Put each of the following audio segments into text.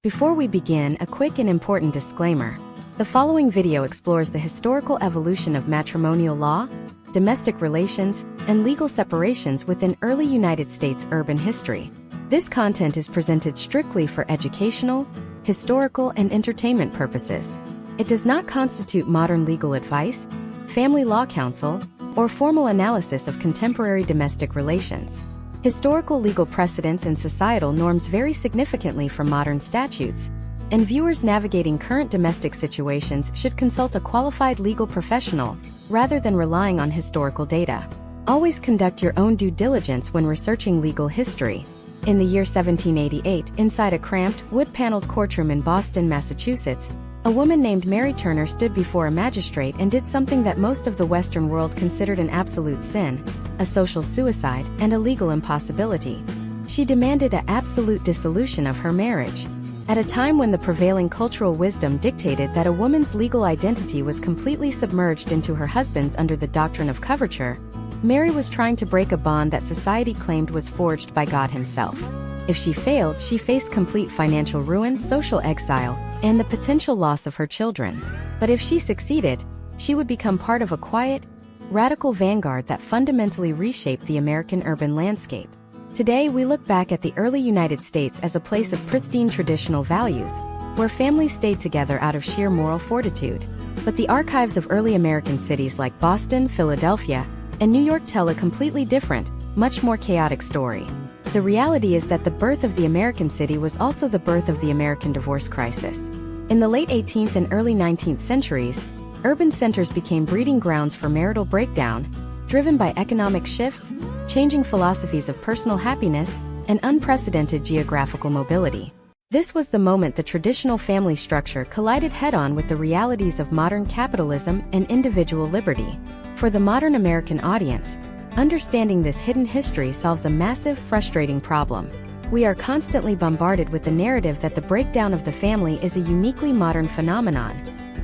Before we begin, a quick and important disclaimer. The following video explores the historical evolution of matrimonial law, domestic relations, and legal separations within early United States urban history. This content is presented strictly for educational, historical, and entertainment purposes. It does not constitute modern legal advice, family law counsel, or formal analysis of contemporary domestic relations. Historical legal precedents and societal norms vary significantly from modern statutes, and viewers navigating current domestic situations should consult a qualified legal professional rather than relying on historical data. Always conduct your own due diligence when researching legal history. In the year 1788, inside a cramped, wood-paneled courtroom in Boston, Massachusetts, a woman named Mary Turner stood before a magistrate and did something that most of the Western world considered an absolute sin, a social suicide, and a legal impossibility. She demanded an absolute dissolution of her marriage. At a time when the prevailing cultural wisdom dictated that a woman's legal identity was completely submerged into her husband's under the doctrine of coverture, Mary was trying to break a bond that society claimed was forged by God Himself. If she failed, she faced complete financial ruin, social exile, and the potential loss of her children. But if she succeeded, she would become part of a quiet, radical vanguard that fundamentally reshaped the American urban landscape. Today, we look back at the early United States as a place of pristine traditional values, where families stayed together out of sheer moral fortitude. But the archives of early American cities like Boston, Philadelphia, and New York tell a completely different, much more chaotic story. The reality is that the birth of the American city was also the birth of the American divorce crisis. In the late 18th and early 19th centuries, urban centers became breeding grounds for marital breakdown, driven by economic shifts, changing philosophies of personal happiness, and unprecedented geographical mobility. This was the moment the traditional family structure collided head-on with the realities of modern capitalism and individual liberty. For the modern American audience, understanding this hidden history solves a massive, frustrating problem. We are constantly bombarded with the narrative that the breakdown of the family is a uniquely modern phenomenon,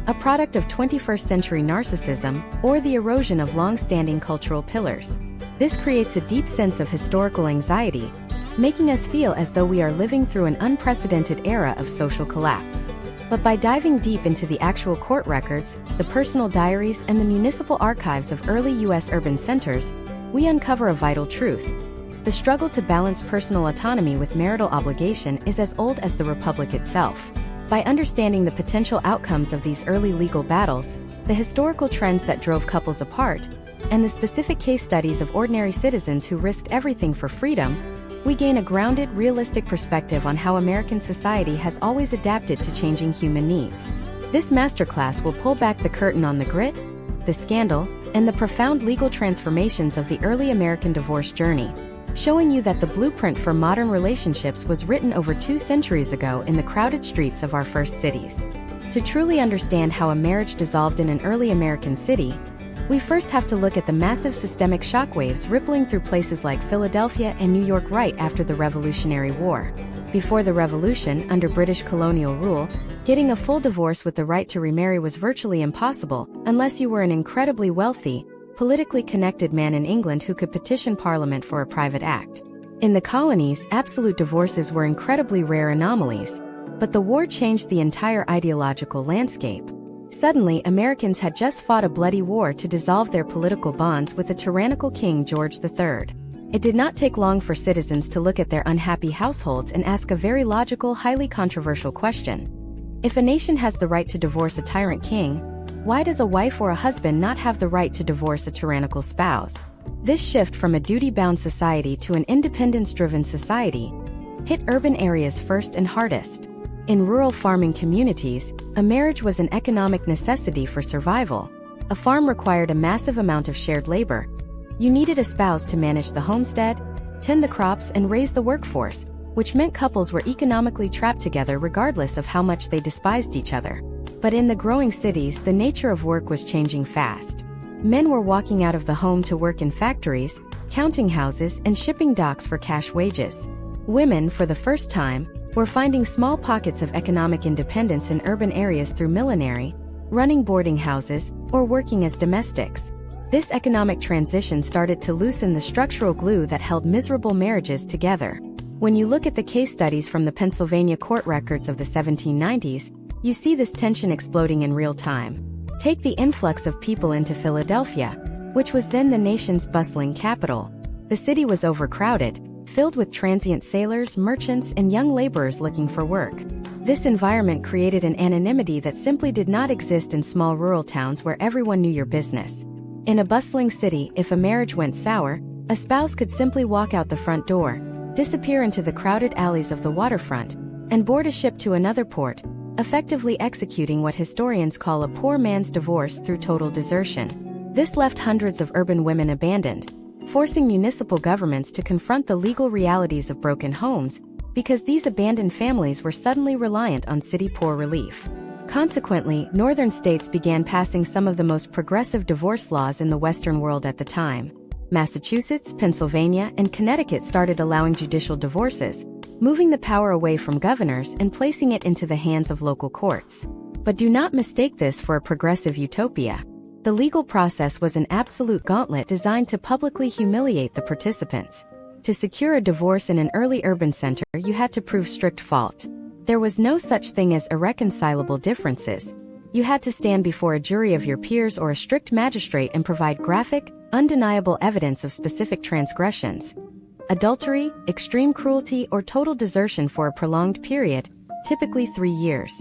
a product of 21st century narcissism, or the erosion of long-standing cultural pillars. This creates a deep sense of historical anxiety, making us feel as though we are living through an unprecedented era of social collapse. But by diving deep into the actual court records, the personal diaries, and the municipal archives of early U.S. urban centers, we uncover a vital truth. The struggle to balance personal autonomy with marital obligation is as old as the Republic itself. By understanding the potential outcomes of these early legal battles, the historical trends that drove couples apart, and the specific case studies of ordinary citizens who risked everything for freedom, we gain a grounded, realistic perspective on how American society has always adapted to changing human needs. This masterclass will pull back the curtain on the grit, the scandal, and the profound legal transformations of the early American divorce journey, showing you that the blueprint for modern relationships was written over 2 centuries ago in the crowded streets of our first cities. To truly understand how a marriage dissolved in an early American city, we first have to look at the massive systemic shockwaves rippling through places like Philadelphia and New York right after the Revolutionary War. Before the Revolution, under British colonial rule, getting a full divorce with the right to remarry was virtually impossible, unless you were an incredibly wealthy, politically connected man in England who could petition Parliament for a private act. In the colonies, absolute divorces were incredibly rare anomalies, but the war changed the entire ideological landscape. Suddenly, Americans had just fought a bloody war to dissolve their political bonds with a tyrannical King George III. It did not take long for citizens to look at their unhappy households and ask a very logical, highly controversial question. If a nation has the right to divorce a tyrant king, why does a wife or a husband not have the right to divorce a tyrannical spouse? This shift from a duty-bound society to an independence-driven society hit urban areas first and hardest. In rural farming communities, a marriage was an economic necessity for survival. A farm required a massive amount of shared labor. You needed a spouse to manage the homestead, tend the crops, and raise the workforce, which meant couples were economically trapped together regardless of how much they despised each other. But in the growing cities, the nature of work was changing fast. Men were walking out of the home to work in factories, counting houses, and shipping docks for cash wages. Women, for the first time, were finding small pockets of economic independence in urban areas through millinery, running boarding houses, or working as domestics. This economic transition started to loosen the structural glue that held miserable marriages together. When you look at the case studies from the Pennsylvania court records of the 1790s, you see this tension exploding in real time. Take the influx of people into Philadelphia, which was then the nation's bustling capital. The city was overcrowded, filled with transient sailors, merchants, and young laborers looking for work. This environment created an anonymity that simply did not exist in small rural towns where everyone knew your business. In a bustling city, if a marriage went sour, a spouse could simply walk out the front door, disappear into the crowded alleys of the waterfront, and board a ship to another port, effectively executing what historians call a poor man's divorce through total desertion. This left hundreds of urban women abandoned, forcing municipal governments to confront the legal realities of broken homes, because these abandoned families were suddenly reliant on city poor relief. Consequently, northern states began passing some of the most progressive divorce laws in the Western world at the time. Massachusetts, Pennsylvania, and Connecticut started allowing judicial divorces, moving the power away from governors and placing it into the hands of local courts. But do not mistake this for a progressive utopia. The legal process was an absolute gauntlet designed to publicly humiliate the participants. To secure a divorce in an early urban center, you had to prove strict fault. There was no such thing as irreconcilable differences. You had to stand before a jury of your peers or a strict magistrate and provide graphic, undeniable evidence of specific transgressions. Adultery, extreme cruelty, or total desertion for a prolonged period, typically 3 years.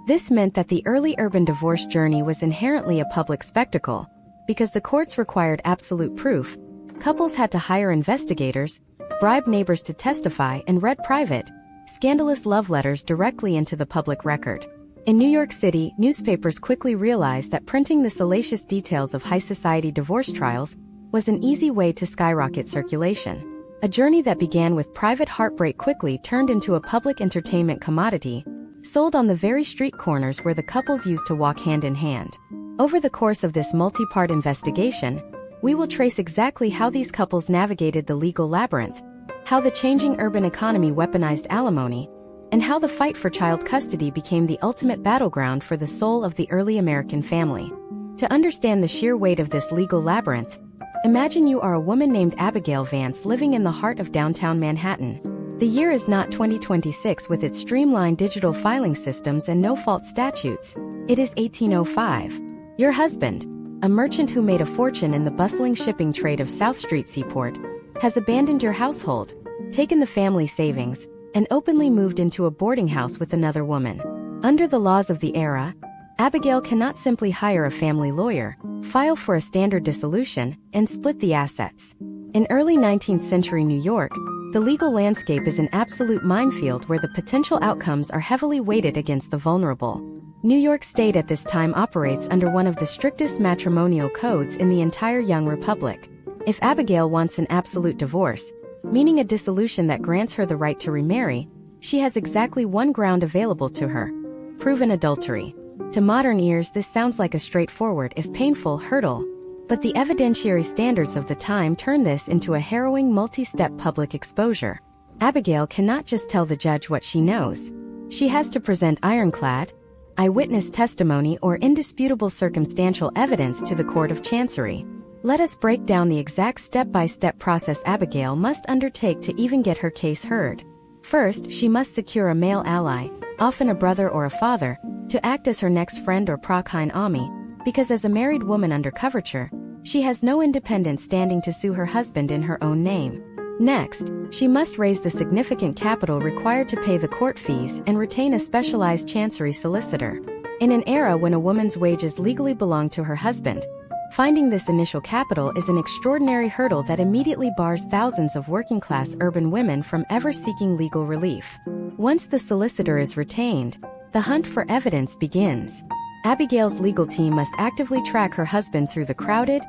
This meant that the early urban divorce journey was inherently a public spectacle. Because the courts required absolute proof, couples had to hire investigators, bribe neighbors to testify, and read private, scandalous love letters directly into the public record. In New York City, newspapers quickly realized that printing the salacious details of high society divorce trials was an easy way to skyrocket circulation. A journey that began with private heartbreak quickly turned into a public entertainment commodity, sold on the very street corners where the couples used to walk hand in hand. Over the course of this multi-part investigation, we will trace exactly how these couples navigated the legal labyrinth, how the changing urban economy weaponized alimony, and how the fight for child custody became the ultimate battleground for the soul of the early American family. To understand the sheer weight of this legal labyrinth, imagine you are a woman named Abigail Vance living in the heart of downtown Manhattan. The year is not 2026 with its streamlined digital filing systems and no-fault statutes. It is 1805. Your husband, a merchant who made a fortune in the bustling shipping trade of South Street Seaport, has abandoned your household, taken the family savings, and openly moved into a boarding house with another woman. Under the laws of the era, Abigail cannot simply hire a family lawyer, file for a standard dissolution, and split the assets. In early 19th century New York, the legal landscape is an absolute minefield where the potential outcomes are heavily weighted against the vulnerable. New York State at this time operates under one of the strictest matrimonial codes in the entire young republic. If Abigail wants an absolute divorce, meaning a dissolution that grants her the right to remarry, she has exactly one ground available to her: proven adultery. To modern ears, this sounds like a straightforward, if painful, hurdle. But the evidentiary standards of the time turn this into a harrowing multi-step public exposure. Abigail cannot just tell the judge what she knows. She has to present ironclad, eyewitness testimony or indisputable circumstantial evidence to the Court of Chancery. Let us break down the exact step-by-step process Abigail must undertake to even get her case heard. First, she must secure a male ally, often a brother or a father, to act as her next friend or Prakine Ami, because as a married woman under coverture, she has no independent standing to sue her husband in her own name. Next, she must raise the significant capital required to pay the court fees and retain a specialized chancery solicitor. In an era when a woman's wages legally belong to her husband, finding this initial capital is an extraordinary hurdle that immediately bars thousands of working-class urban women from ever seeking legal relief. Once the solicitor is retained, the hunt for evidence begins. Abigail's legal team must actively track her husband through the crowded,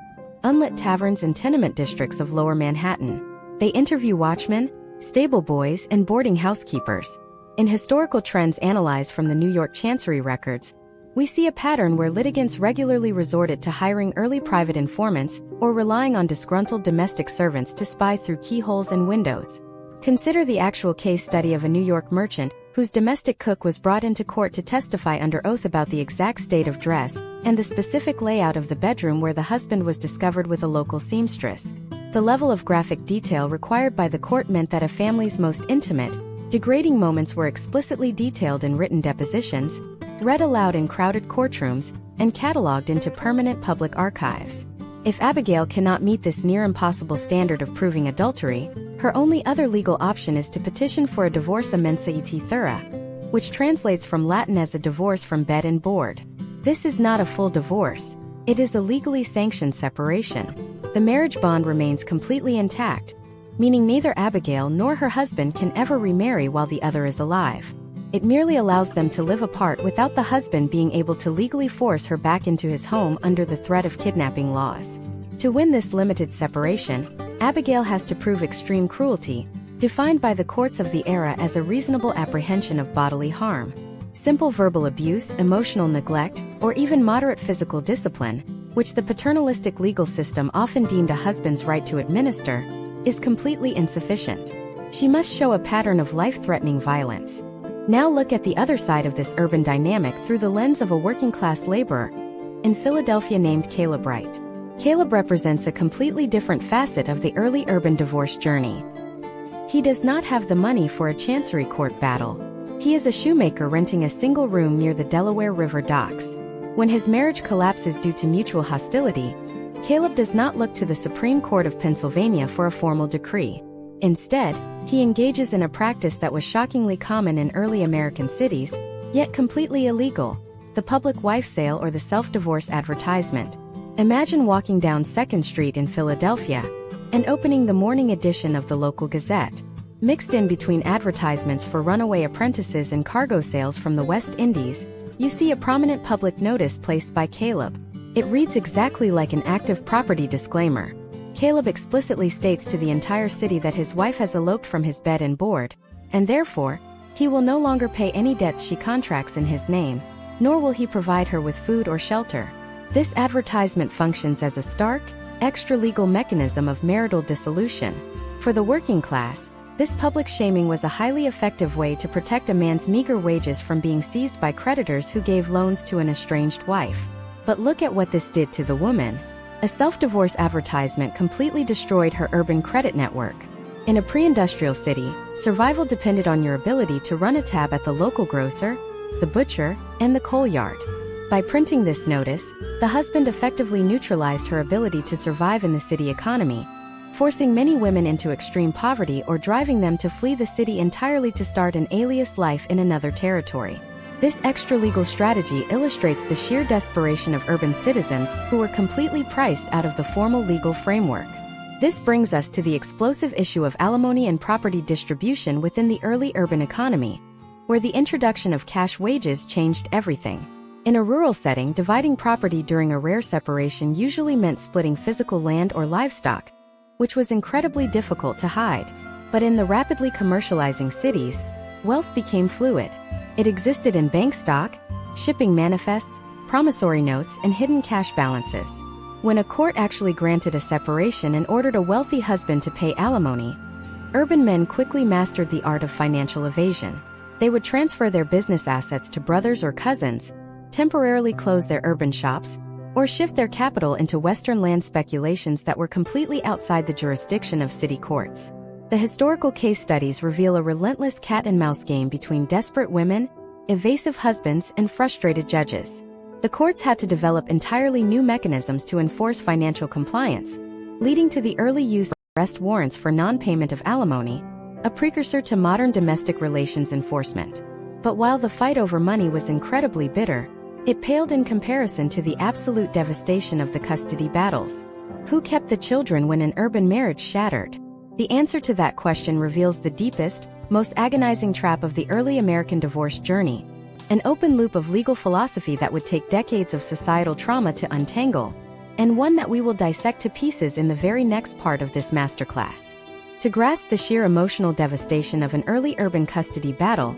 unlit taverns and tenement districts of Lower Manhattan. They interview watchmen, stable boys, and boarding housekeepers. In historical trends analyzed from the New York Chancery records, we see a pattern where litigants regularly resorted to hiring early private informants or relying on disgruntled domestic servants to spy through keyholes and windows. Consider the actual case study of a New York merchant whose domestic cook was brought into court to testify under oath about the exact state of dress and the specific layout of the bedroom where the husband was discovered with a local seamstress. The level of graphic detail required by the court meant that a family's most intimate, degrading moments were explicitly detailed in written depositions, read aloud in crowded courtrooms, and catalogued into permanent public archives. If Abigail cannot meet this near-impossible standard of proving adultery, her only other legal option is to petition for a divorce mensa et thura, which translates from Latin as a divorce from bed and board. This is not a full divorce. It is a legally sanctioned separation. The marriage bond remains completely intact, meaning neither Abigail nor her husband can ever remarry while the other is alive. It merely allows them to live apart without the husband being able to legally force her back into his home under the threat of kidnapping laws. To win this limited separation, Abigail has to prove extreme cruelty, defined by the courts of the era as a reasonable apprehension of bodily harm. Simple verbal abuse, emotional neglect, or even moderate physical discipline, which the paternalistic legal system often deemed a husband's right to administer, is completely insufficient. She must show a pattern of life-threatening violence. Now look at the other side of this urban dynamic through the lens of a working-class laborer in Philadelphia named Caleb Wright. Caleb represents a completely different facet of the early urban divorce journey. He does not have the money for a chancery court battle. He is a shoemaker renting a single room near the Delaware River docks. When his marriage collapses due to mutual hostility, Caleb does not look to the Supreme Court of Pennsylvania for a formal decree. Instead, he engages in a practice that was shockingly common in early American cities, yet completely illegal: the public wife sale or the self-divorce advertisement. Imagine walking down 2nd Street in Philadelphia and opening the morning edition of the local Gazette. Mixed in between advertisements for runaway apprentices and cargo sales from the West Indies, you see a prominent public notice placed by Caleb. It reads exactly like an active property disclaimer. Caleb explicitly states to the entire city that his wife has eloped from his bed and board, and therefore, he will no longer pay any debts she contracts in his name, nor will he provide her with food or shelter. This advertisement functions as a stark, extra-legal mechanism of marital dissolution. For the working class, this public shaming was a highly effective way to protect a man's meager wages from being seized by creditors who gave loans to an estranged wife. But look at what this did to the woman. A self-divorce advertisement completely destroyed her urban credit network. In a pre-industrial city, survival depended on your ability to run a tab at the local grocer, the butcher, and the coal yard. By printing this notice, the husband effectively neutralized her ability to survive in the city economy, forcing many women into extreme poverty or driving them to flee the city entirely to start an alias life in another territory. This extra-legal strategy illustrates the sheer desperation of urban citizens who were completely priced out of the formal legal framework. This brings us to the explosive issue of alimony and property distribution within the early urban economy, where the introduction of cash wages changed everything. In a rural setting, dividing property during a rare separation usually meant splitting physical land or livestock, which was incredibly difficult to hide. But in the rapidly commercializing cities, wealth became fluid. It existed in bank stock, shipping manifests, promissory notes, and hidden cash balances. When a court actually granted a separation and ordered a wealthy husband to pay alimony, urban men quickly mastered the art of financial evasion. They would transfer their business assets to brothers or cousins, temporarily close their urban shops, or shift their capital into Western land speculations that were completely outside the jurisdiction of city courts. The historical case studies reveal a relentless cat-and-mouse game between desperate women, evasive husbands, and frustrated judges. The courts had to develop entirely new mechanisms to enforce financial compliance, leading to the early use of arrest warrants for non-payment of alimony, a precursor to modern domestic relations enforcement. But while the fight over money was incredibly bitter, it paled in comparison to the absolute devastation of the custody battles. Who kept the children when an urban marriage shattered? The answer to that question reveals the deepest, most agonizing trap of the early American divorce journey, an open loop of legal philosophy that would take decades of societal trauma to untangle, and one that we will dissect to pieces in the very next part of this masterclass. To grasp the sheer emotional devastation of an early urban custody battle,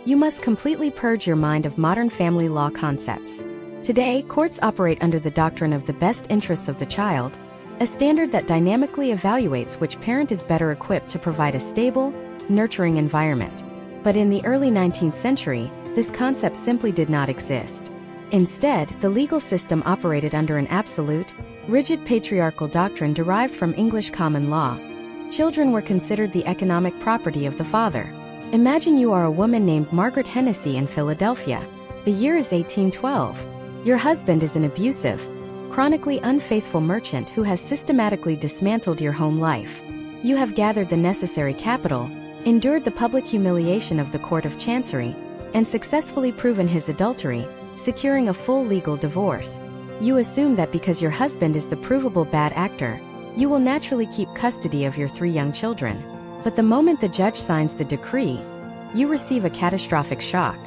you must completely purge your mind of modern family law concepts. Today, courts operate under the doctrine of the best interests of the child, a standard that dynamically evaluates which parent is better equipped to provide a stable, nurturing environment. But in the early 19th century, this concept simply did not exist. Instead, the legal system operated under an absolute, rigid patriarchal doctrine derived from English common law. Children were considered the economic property of the father. Imagine you are a woman named Margaret Hennessy in Philadelphia. The year is 1812. Your husband is an abusive, chronically unfaithful merchant who has systematically dismantled your home life. You have gathered the necessary capital, endured the public humiliation of the Court of Chancery, and successfully proven his adultery, securing a full legal divorce. You assume that because your husband is the provable bad actor, you will naturally keep custody of your 3 young children. But the moment the judge signs the decree, you receive a catastrophic shock.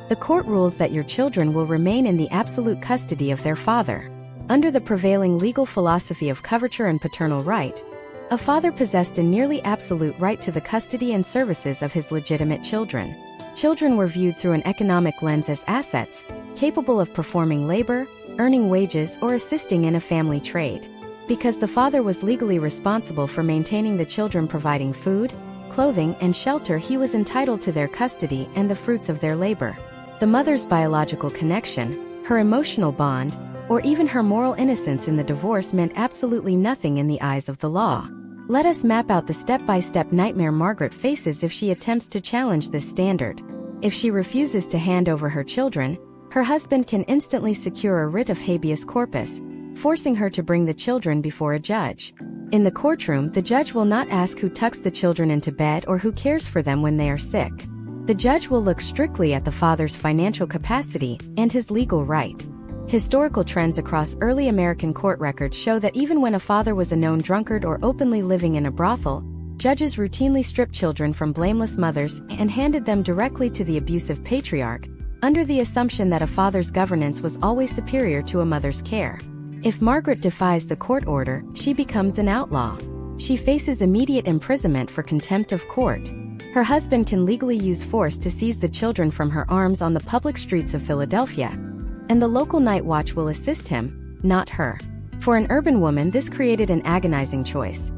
The court rules that your children will remain in the absolute custody of their father. Under the prevailing legal philosophy of coverture and paternal right, a father possessed a nearly absolute right to the custody and services of his legitimate children. Children were viewed through an economic lens as assets, capable of performing labor, earning wages, or assisting in a family trade. Because the father was legally responsible for maintaining the children, providing food, clothing, and shelter, he was entitled to their custody and the fruits of their labor. The mother's biological connection, her emotional bond, or even her moral innocence in the divorce meant absolutely nothing in the eyes of the law. Let us map out the step-by-step nightmare Margaret faces if she attempts to challenge this standard. If she refuses to hand over her children, her husband can instantly secure a writ of habeas corpus, forcing her to bring the children before a judge. In the courtroom, the judge will not ask who tucks the children into bed or who cares for them when they are sick. The judge will look strictly at the father's financial capacity and his legal right. Historical trends across early American court records show that even when a father was a known drunkard or openly living in a brothel, judges routinely stripped children from blameless mothers and handed them directly to the abusive patriarch, under the assumption that a father's governance was always superior to a mother's care. If Margaret defies the court order, she becomes an outlaw. She faces immediate imprisonment for contempt of court. Her husband can legally use force to seize the children from her arms on the public streets of Philadelphia, and the local night watch will assist him, not her. For an urban woman, this created an agonizing choice.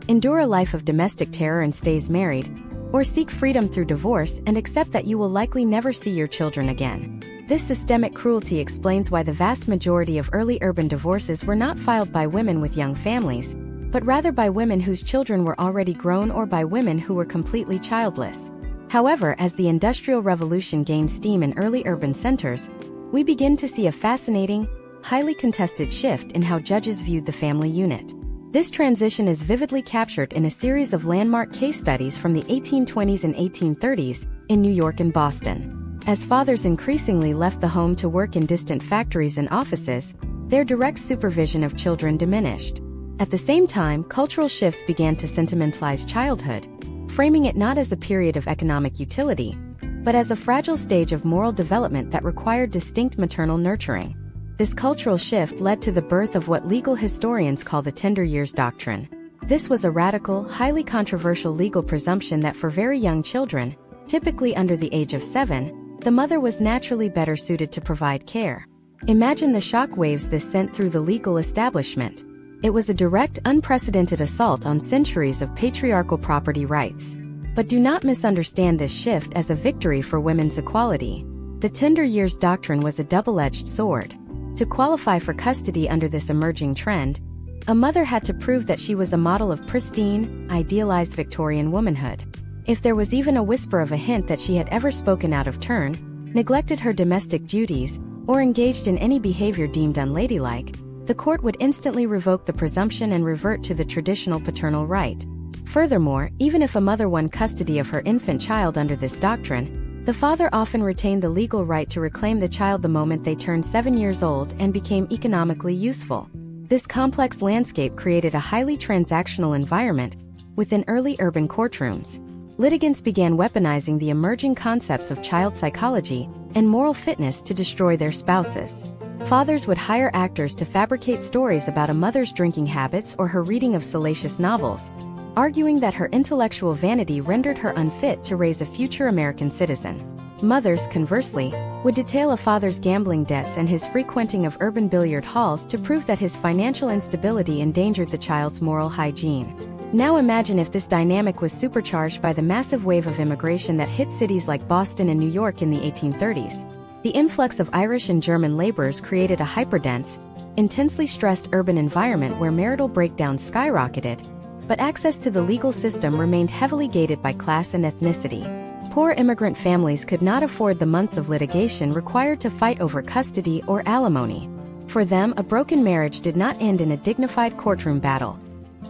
Endure a life of domestic terror and stays married, or seek freedom through divorce and accept that you will likely never see your children again. This systemic cruelty explains why the vast majority of early urban divorces were not filed by women with young families, but rather by women whose children were already grown or by women who were completely childless. However, as the Industrial Revolution gained steam in early urban centers, we begin to see a fascinating, highly contested shift in how judges viewed the family unit. This transition is vividly captured in a series of landmark case studies from the 1820s and 1830s in New York and Boston. As fathers increasingly left the home to work in distant factories and offices, their direct supervision of children diminished. At the same time, cultural shifts began to sentimentalize childhood, framing it not as a period of economic utility, but as a fragile stage of moral development that required distinct maternal nurturing. This cultural shift led to the birth of what legal historians call the tender years doctrine. This was a radical, highly controversial legal presumption that for very young children, typically under the age of 7, the mother was naturally better suited to provide care. Imagine the shock waves this sent through the legal establishment. It was a direct, unprecedented assault on centuries of patriarchal property rights. But do not misunderstand this shift as a victory for women's equality. The tender years doctrine was a double-edged sword. To qualify for custody under this emerging trend, a mother had to prove that she was a model of pristine, idealized Victorian womanhood. If there was even a whisper of a hint that she had ever spoken out of turn, neglected her domestic duties, or engaged in any behavior deemed unladylike, the court would instantly revoke the presumption and revert to the traditional paternal right. Furthermore, even if a mother won custody of her infant child under this doctrine, the father often retained the legal right to reclaim the child the moment they turned 7 years old and became economically useful. This complex landscape created a highly transactional environment within early urban courtrooms. Litigants began weaponizing the emerging concepts of child psychology and moral fitness to destroy their spouses. Fathers would hire actors to fabricate stories about a mother's drinking habits or her reading of salacious novels, arguing that her intellectual vanity rendered her unfit to raise a future American citizen. Mothers, conversely, would detail a father's gambling debts and his frequenting of urban billiard halls to prove that his financial instability endangered the child's moral hygiene. Now imagine if this dynamic was supercharged by the massive wave of immigration that hit cities like Boston and New York in the 1830s. The influx of Irish and German laborers created a hyperdense, intensely stressed urban environment where marital breakdowns skyrocketed, but access to the legal system remained heavily gated by class and ethnicity. Poor immigrant families could not afford the months of litigation required to fight over custody or alimony. For them, a broken marriage did not end in a dignified courtroom battle.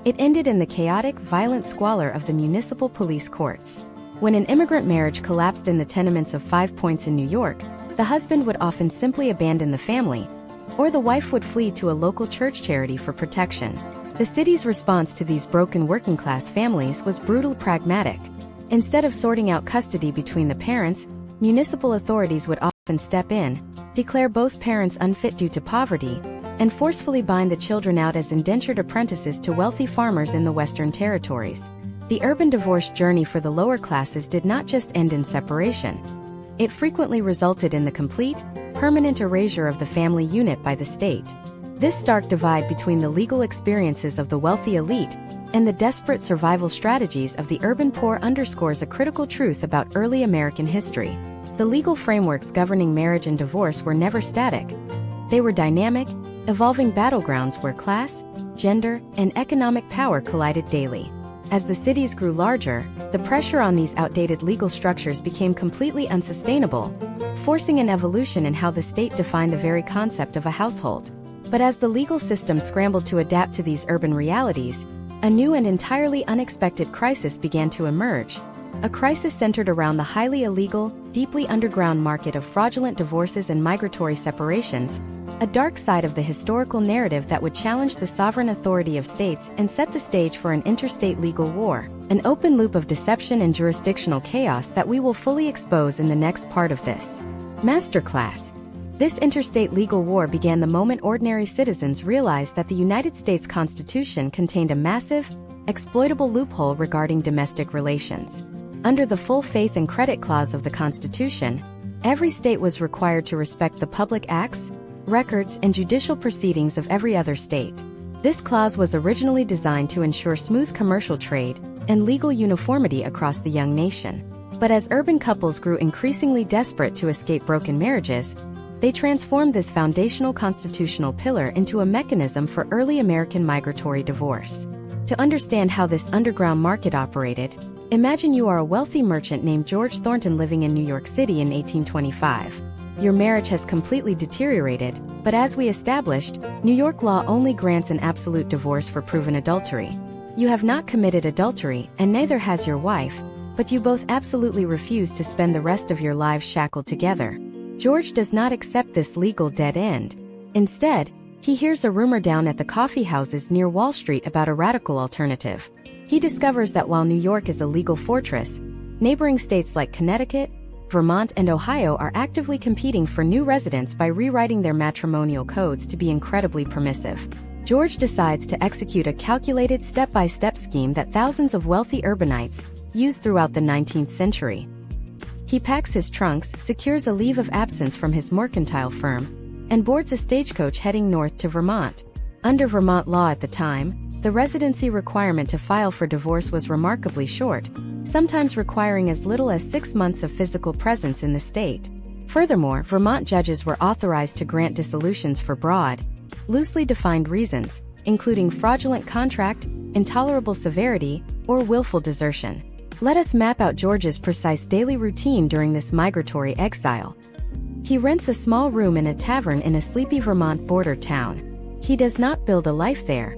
It ended in the chaotic, violent squalor of the municipal police courts. When an immigrant marriage collapsed in the tenements of 5 Points in New York, the husband would often simply abandon the family, or the wife would flee to a local church charity for protection. The city's response to these broken working-class families was brutally pragmatic. Instead of sorting out custody between the parents, municipal authorities would often step in, declare both parents unfit due to poverty, and forcefully bind the children out as indentured apprentices to wealthy farmers in the Western Territories. The urban divorce journey for the lower classes did not just end in separation. It frequently resulted in the complete, permanent erasure of the family unit by the state. This stark divide between the legal experiences of the wealthy elite and the desperate survival strategies of the urban poor underscores a critical truth about early American history. The legal frameworks governing marriage and divorce were never static. They were dynamic, evolving battlegrounds where class, gender, and economic power collided daily. As the cities grew larger, the pressure on these outdated legal structures became completely unsustainable, forcing an evolution in how the state defined the very concept of a household. But as the legal system scrambled to adapt to these urban realities, a new and entirely unexpected crisis began to emerge. A crisis centered around the highly illegal, deeply underground market of fraudulent divorces and migratory separations, a dark side of the historical narrative that would challenge the sovereign authority of states and set the stage for an interstate legal war, an open loop of deception and jurisdictional chaos that we will fully expose in the next part of this masterclass. This interstate legal war began the moment ordinary citizens realized that the United States Constitution contained a massive, exploitable loophole regarding domestic relations. Under the full faith and credit clause of the Constitution, every state was required to respect the public acts, records, and judicial proceedings of every other state. This clause was originally designed to ensure smooth commercial trade and legal uniformity across the young nation. But as urban couples grew increasingly desperate to escape broken marriages, they transformed this foundational constitutional pillar into a mechanism for early American migratory divorce. To understand how this underground market operated, imagine you are a wealthy merchant named George Thornton living in New York City in 1825. Your marriage has completely deteriorated, but as we established, New York law only grants an absolute divorce for proven adultery. You have not committed adultery, and neither has your wife, but you both absolutely refuse to spend the rest of your lives shackled together. George does not accept this legal dead end. Instead, he hears a rumor down at the coffee houses near Wall Street about a radical alternative. He discovers that while New York is a legal fortress, neighboring states like Connecticut, Vermont, and Ohio are actively competing for new residents by rewriting their matrimonial codes to be incredibly permissive. George decides to execute a calculated step-by-step scheme that thousands of wealthy urbanites used throughout the 19th century. He packs his trunks, secures a leave of absence from his mercantile firm, and boards a stagecoach heading north to Vermont. Under Vermont law at the time, the residency requirement to file for divorce was remarkably short, sometimes requiring as little as 6 months of physical presence in the state. Furthermore, Vermont judges were authorized to grant dissolutions for broad, loosely defined reasons, including fraudulent contract, intolerable severity, or willful desertion. Let us map out George's precise daily routine during this migratory exile. He rents a small room in a tavern in a sleepy Vermont border town. He does not build a life there.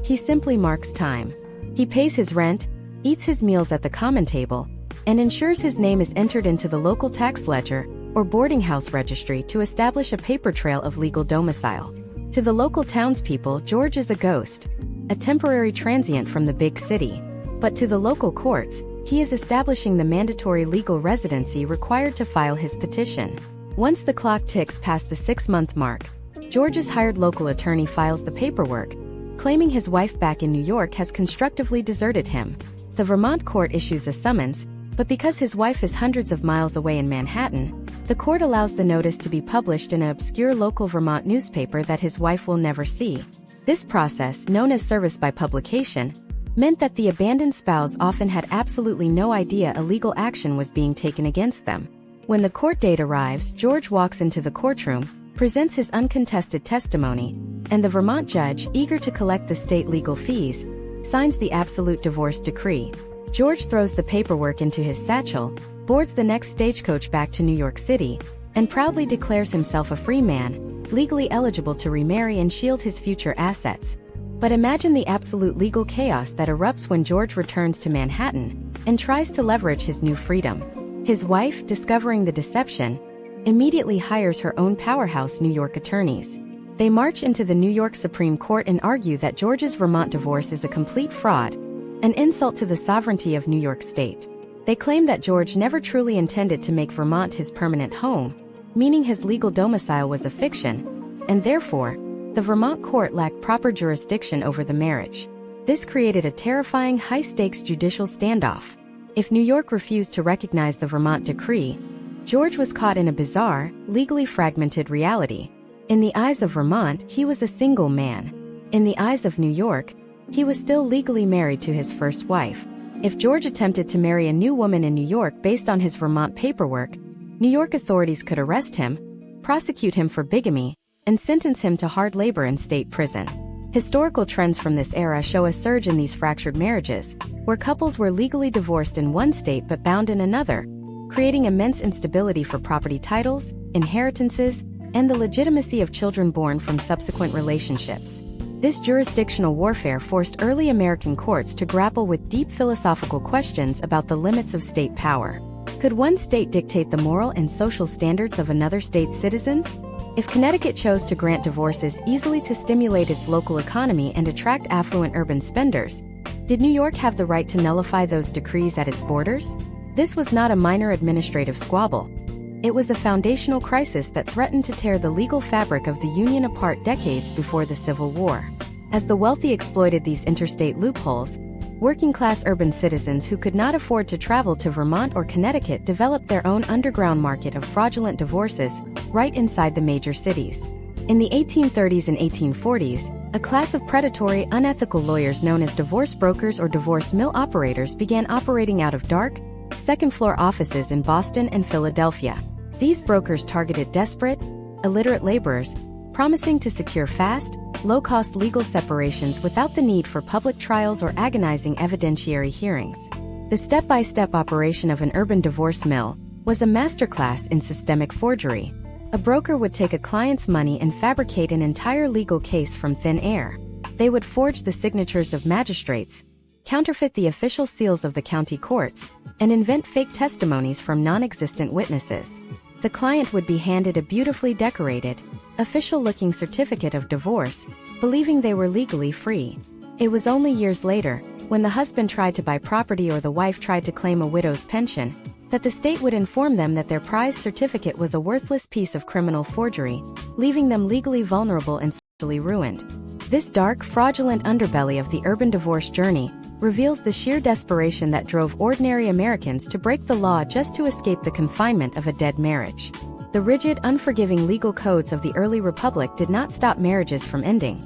He simply marks time. He pays his rent, eats his meals at the common table, and ensures his name is entered into the local tax ledger or boarding house registry to establish a paper trail of legal domicile. To the local townspeople, George is a ghost, a temporary transient from the big city. But to the local courts, he is establishing the mandatory legal residency required to file his petition. Once the clock ticks past the 6-month mark, George's hired local attorney files the paperwork, claiming his wife back in New York has constructively deserted him. The Vermont court issues a summons, but because his wife is hundreds of miles away in Manhattan, the court allows the notice to be published in an obscure local Vermont newspaper that his wife will never see. This process, known as service by publication, meant that the abandoned spouse often had absolutely no idea a legal action was being taken against them. When the court date arrives, George walks into the courtroom, presents his uncontested testimony, and the Vermont judge, eager to collect the state legal fees, signs the absolute divorce decree. George throws the paperwork into his satchel, boards the next stagecoach back to New York City, and proudly declares himself a free man, legally eligible to remarry and shield his future assets. But imagine the absolute legal chaos that erupts when George returns to Manhattan and tries to leverage his new freedom. His wife, discovering the deception, immediately hires her own powerhouse New York attorneys. They march into the New York Supreme Court and argue that George's Vermont divorce is a complete fraud, an insult to the sovereignty of New York State. They claim that George never truly intended to make Vermont his permanent home, meaning his legal domicile was a fiction, and therefore, the Vermont court lacked proper jurisdiction over the marriage. This created a terrifying high-stakes judicial standoff. If New York refused to recognize the Vermont decree, George was caught in a bizarre, legally fragmented reality. In the eyes of Vermont, he was a single man. In the eyes of New York, he was still legally married to his first wife. If George attempted to marry a new woman in New York based on his Vermont paperwork, New York authorities could arrest him, prosecute him for bigamy, and sentence him to hard labor in state prison. Historical trends from this era show a surge in these fractured marriages, where couples were legally divorced in one state but bound in another, creating immense instability for property titles, inheritances, and the legitimacy of children born from subsequent relationships. This jurisdictional warfare forced early American courts to grapple with deep philosophical questions about the limits of state power. Could one state dictate the moral and social standards of another state's citizens? If Connecticut chose to grant divorces easily to stimulate its local economy and attract affluent urban spenders, did New York have the right to nullify those decrees at its borders? This was not a minor administrative squabble. It was a foundational crisis that threatened to tear the legal fabric of the Union apart decades before the Civil War. As the wealthy exploited these interstate loopholes, working-class urban citizens who could not afford to travel to Vermont or Connecticut developed their own underground market of fraudulent divorces right inside the major cities. In the 1830s and 1840s, a class of predatory, unethical lawyers known as divorce brokers or divorce mill operators began operating out of dark, second-floor offices in Boston and Philadelphia. These brokers targeted desperate, illiterate laborers, promising to secure fast, low-cost legal separations without the need for public trials or agonizing evidentiary hearings. The step-by-step operation of an urban divorce mill was a masterclass in systemic forgery. A broker would take a client's money and fabricate an entire legal case from thin air. They would forge the signatures of magistrates, counterfeit the official seals of the county courts, and invent fake testimonies from non-existent witnesses. The client would be handed a beautifully decorated, official-looking certificate of divorce, believing they were legally free. It was only years later, when the husband tried to buy property or the wife tried to claim a widow's pension, that the state would inform them that their prized certificate was a worthless piece of criminal forgery, leaving them legally vulnerable and socially ruined. This dark, fraudulent underbelly of the urban divorce journey reveals the sheer desperation that drove ordinary Americans to break the law just to escape the confinement of a dead marriage. The rigid, unforgiving legal codes of the early republic did not stop marriages from ending.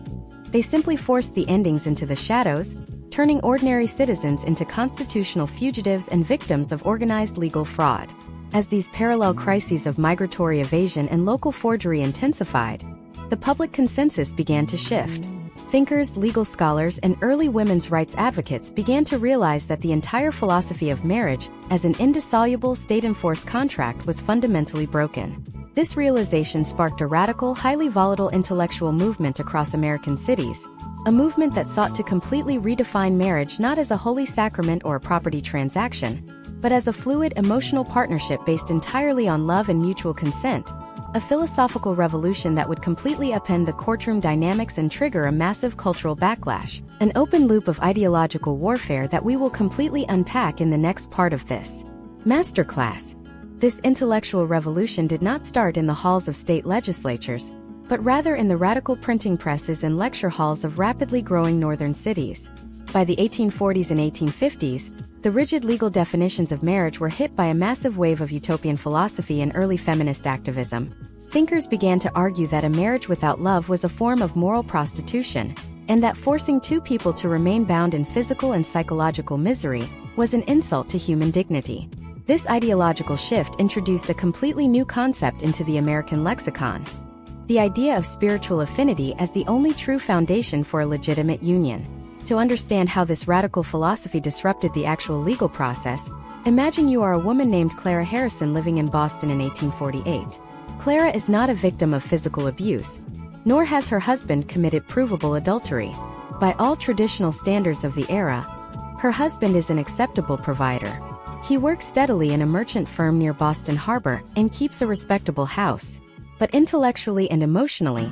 They simply forced the endings into the shadows, turning ordinary citizens into constitutional fugitives and victims of organized legal fraud. As these parallel crises of migratory evasion and local forgery intensified, the public consensus began to shift. Thinkers, legal scholars, and early women's rights advocates began to realize that the entire philosophy of marriage as an indissoluble state-enforced contract was fundamentally broken. This realization sparked a radical, highly volatile intellectual movement across American cities, a movement that sought to completely redefine marriage not as a holy sacrament or a property transaction, but as a fluid, emotional partnership based entirely on love and mutual consent, a philosophical revolution that would completely upend the courtroom dynamics and trigger a massive cultural backlash, an open loop of ideological warfare that we will completely unpack in the next part of this masterclass. This intellectual revolution did not start in the halls of state legislatures, but rather in the radical printing presses and lecture halls of rapidly growing northern cities. By the 1840s and 1850s, the rigid legal definitions of marriage were hit by a massive wave of utopian philosophy and early feminist activism. Thinkers began to argue that a marriage without love was a form of moral prostitution, and that forcing two people to remain bound in physical and psychological misery was an insult to human dignity. This ideological shift introduced a completely new concept into the American lexicon: the idea of spiritual affinity as the only true foundation for a legitimate union. To understand how this radical philosophy disrupted the actual legal process, imagine you are a woman named Clara Harrison living in Boston in 1848. Clara is not a victim of physical abuse, nor has her husband committed provable adultery. By all traditional standards of the era, her husband is an acceptable provider. He works steadily in a merchant firm near Boston Harbor and keeps a respectable house. But intellectually and emotionally,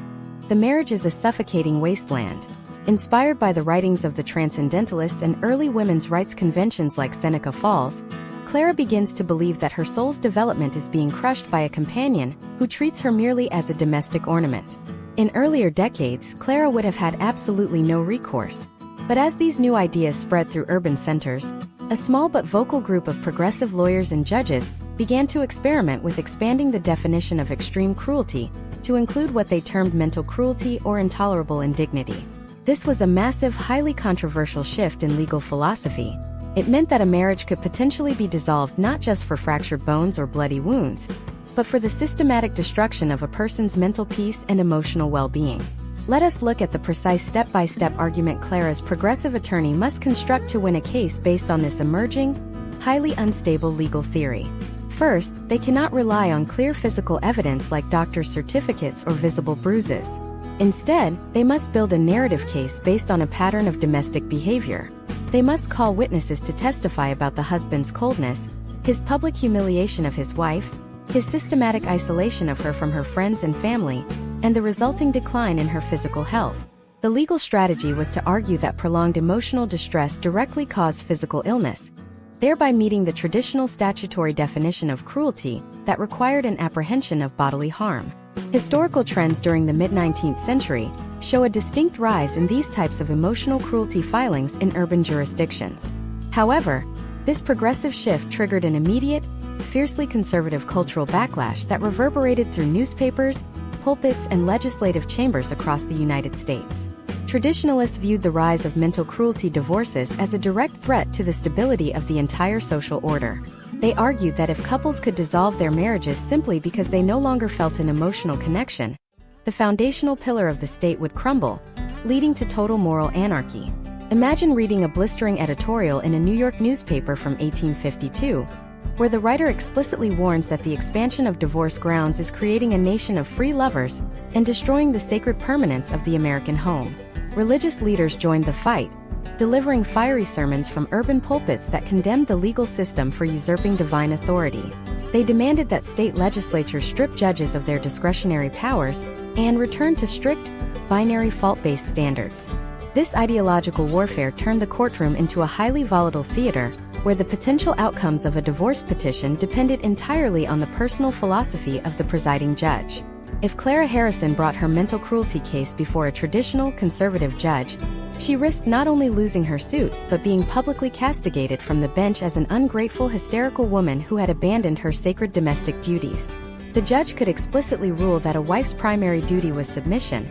the marriage is a suffocating wasteland. Inspired by the writings of the Transcendentalists and early women's rights conventions like Seneca Falls, Clara begins to believe that her soul's development is being crushed by a companion who treats her merely as a domestic ornament. In earlier decades, Clara would have had absolutely no recourse. But as these new ideas spread through urban centers, a small but vocal group of progressive lawyers and judges began to experiment with expanding the definition of extreme cruelty to include what they termed mental cruelty or intolerable indignity. This was a massive, highly controversial shift in legal philosophy. It meant that a marriage could potentially be dissolved not just for fractured bones or bloody wounds, but for the systematic destruction of a person's mental peace and emotional well-being. Let us look at the precise step-by-step argument Clara's progressive attorney must construct to win a case based on this emerging, highly unstable legal theory. First, they cannot rely on clear physical evidence like doctor's certificates or visible bruises. Instead, they must build a narrative case based on a pattern of domestic behavior. They must call witnesses to testify about the husband's coldness, his public humiliation of his wife, his systematic isolation of her from her friends and family, and the resulting decline in her physical health. The legal strategy was to argue that prolonged emotional distress directly caused physical illness, thereby meeting the traditional statutory definition of cruelty that required an apprehension of bodily harm. Historical trends during the mid-19th century show a distinct rise in these types of emotional cruelty filings in urban jurisdictions. However, this progressive shift triggered an immediate, fiercely conservative cultural backlash that reverberated through newspapers, pulpits, and legislative chambers across the United States. Traditionalists viewed the rise of mental cruelty divorces as a direct threat to the stability of the entire social order. They argued that if couples could dissolve their marriages simply because they no longer felt an emotional connection, the foundational pillar of the state would crumble, leading to total moral anarchy. Imagine reading a blistering editorial in a New York newspaper from 1852, where the writer explicitly warns that the expansion of divorce grounds is creating a nation of free lovers and destroying the sacred permanence of the American home. Religious leaders joined the fight, delivering fiery sermons from urban pulpits that condemned the legal system for usurping divine authority. They demanded that state legislatures strip judges of their discretionary powers and return to strict, binary fault-based standards. This ideological warfare turned the courtroom into a highly volatile theater, where the potential outcomes of a divorce petition depended entirely on the personal philosophy of the presiding judge. If Clara Harrison brought her mental cruelty case before a traditional conservative judge, she risked not only losing her suit but being publicly castigated from the bench as an ungrateful, hysterical woman who had abandoned her sacred domestic duties. The judge could explicitly rule that a wife's primary duty was submission,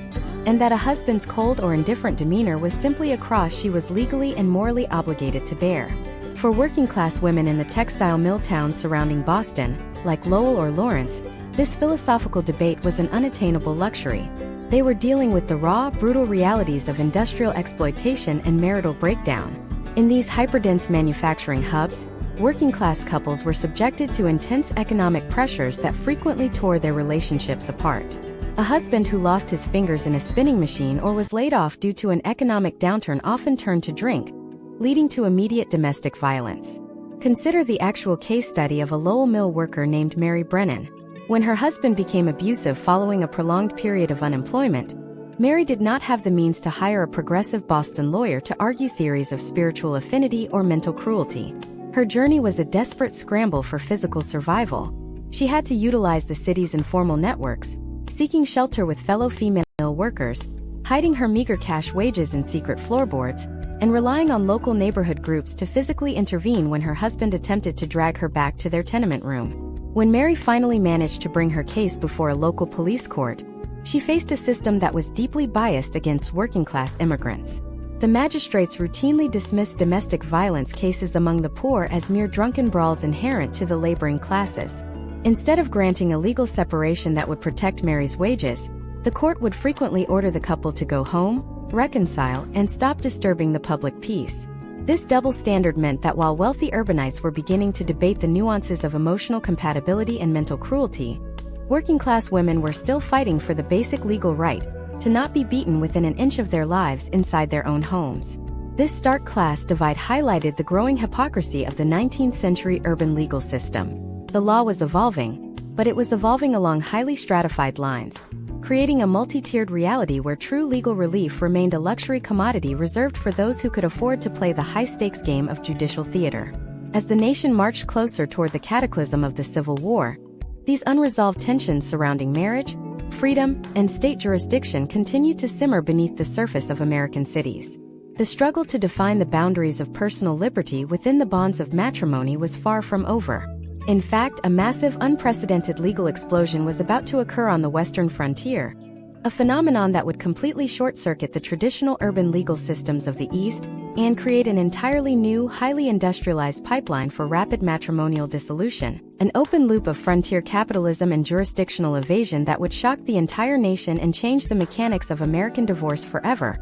and that a husband's cold or indifferent demeanor was simply a cross she was legally and morally obligated to bear. For working-class women in the textile mill towns surrounding Boston, like Lowell or Lawrence, this philosophical debate was an unattainable luxury. They were dealing with the raw, brutal realities of industrial exploitation and marital breakdown. In these hyperdense manufacturing hubs, working-class couples were subjected to intense economic pressures that frequently tore their relationships apart. A husband who lost his fingers in a spinning machine or was laid off due to an economic downturn often turned to drink, leading to immediate domestic violence. Consider the actual case study of a Lowell mill worker named Mary Brennan. When her husband became abusive following a prolonged period of unemployment, Mary did not have the means to hire a progressive Boston lawyer to argue theories of spiritual affinity or mental cruelty. Her journey was a desperate scramble for physical survival. She had to utilize the city's informal networks, seeking shelter with fellow female workers, hiding her meager cash wages in secret floorboards, and relying on local neighborhood groups to physically intervene when her husband attempted to drag her back to their tenement room. When Mary finally managed to bring her case before a local police court, she faced a system that was deeply biased against working-class immigrants. The magistrates routinely dismissed domestic violence cases among the poor as mere drunken brawls inherent to the laboring classes. Instead of granting a legal separation that would protect Mary's wages, The court would frequently order the couple to go home, reconcile, and stop disturbing the public peace. This double standard meant that while wealthy urbanites were beginning to debate the nuances of emotional compatibility and mental cruelty, working-class women were still fighting for the basic legal right to not be beaten within an inch of their lives inside their own homes. This stark class divide highlighted the growing hypocrisy of the 19th century urban legal system. The law was evolving, but it was evolving along highly stratified lines, creating a multi-tiered reality where true legal relief remained a luxury commodity reserved for those who could afford to play the high-stakes game of judicial theater. As the nation marched closer toward the cataclysm of the Civil War, these unresolved tensions surrounding marriage, freedom, and state jurisdiction continued to simmer beneath the surface of American cities. The struggle to define the boundaries of personal liberty within the bonds of matrimony was far from over. In fact, a massive, unprecedented legal explosion was about to occur on the western frontier, a phenomenon that would completely short-circuit the traditional urban legal systems of the East and create an entirely new, highly industrialized pipeline for rapid matrimonial dissolution, an open loop of frontier capitalism and jurisdictional evasion that would shock the entire nation and change the mechanics of American divorce forever,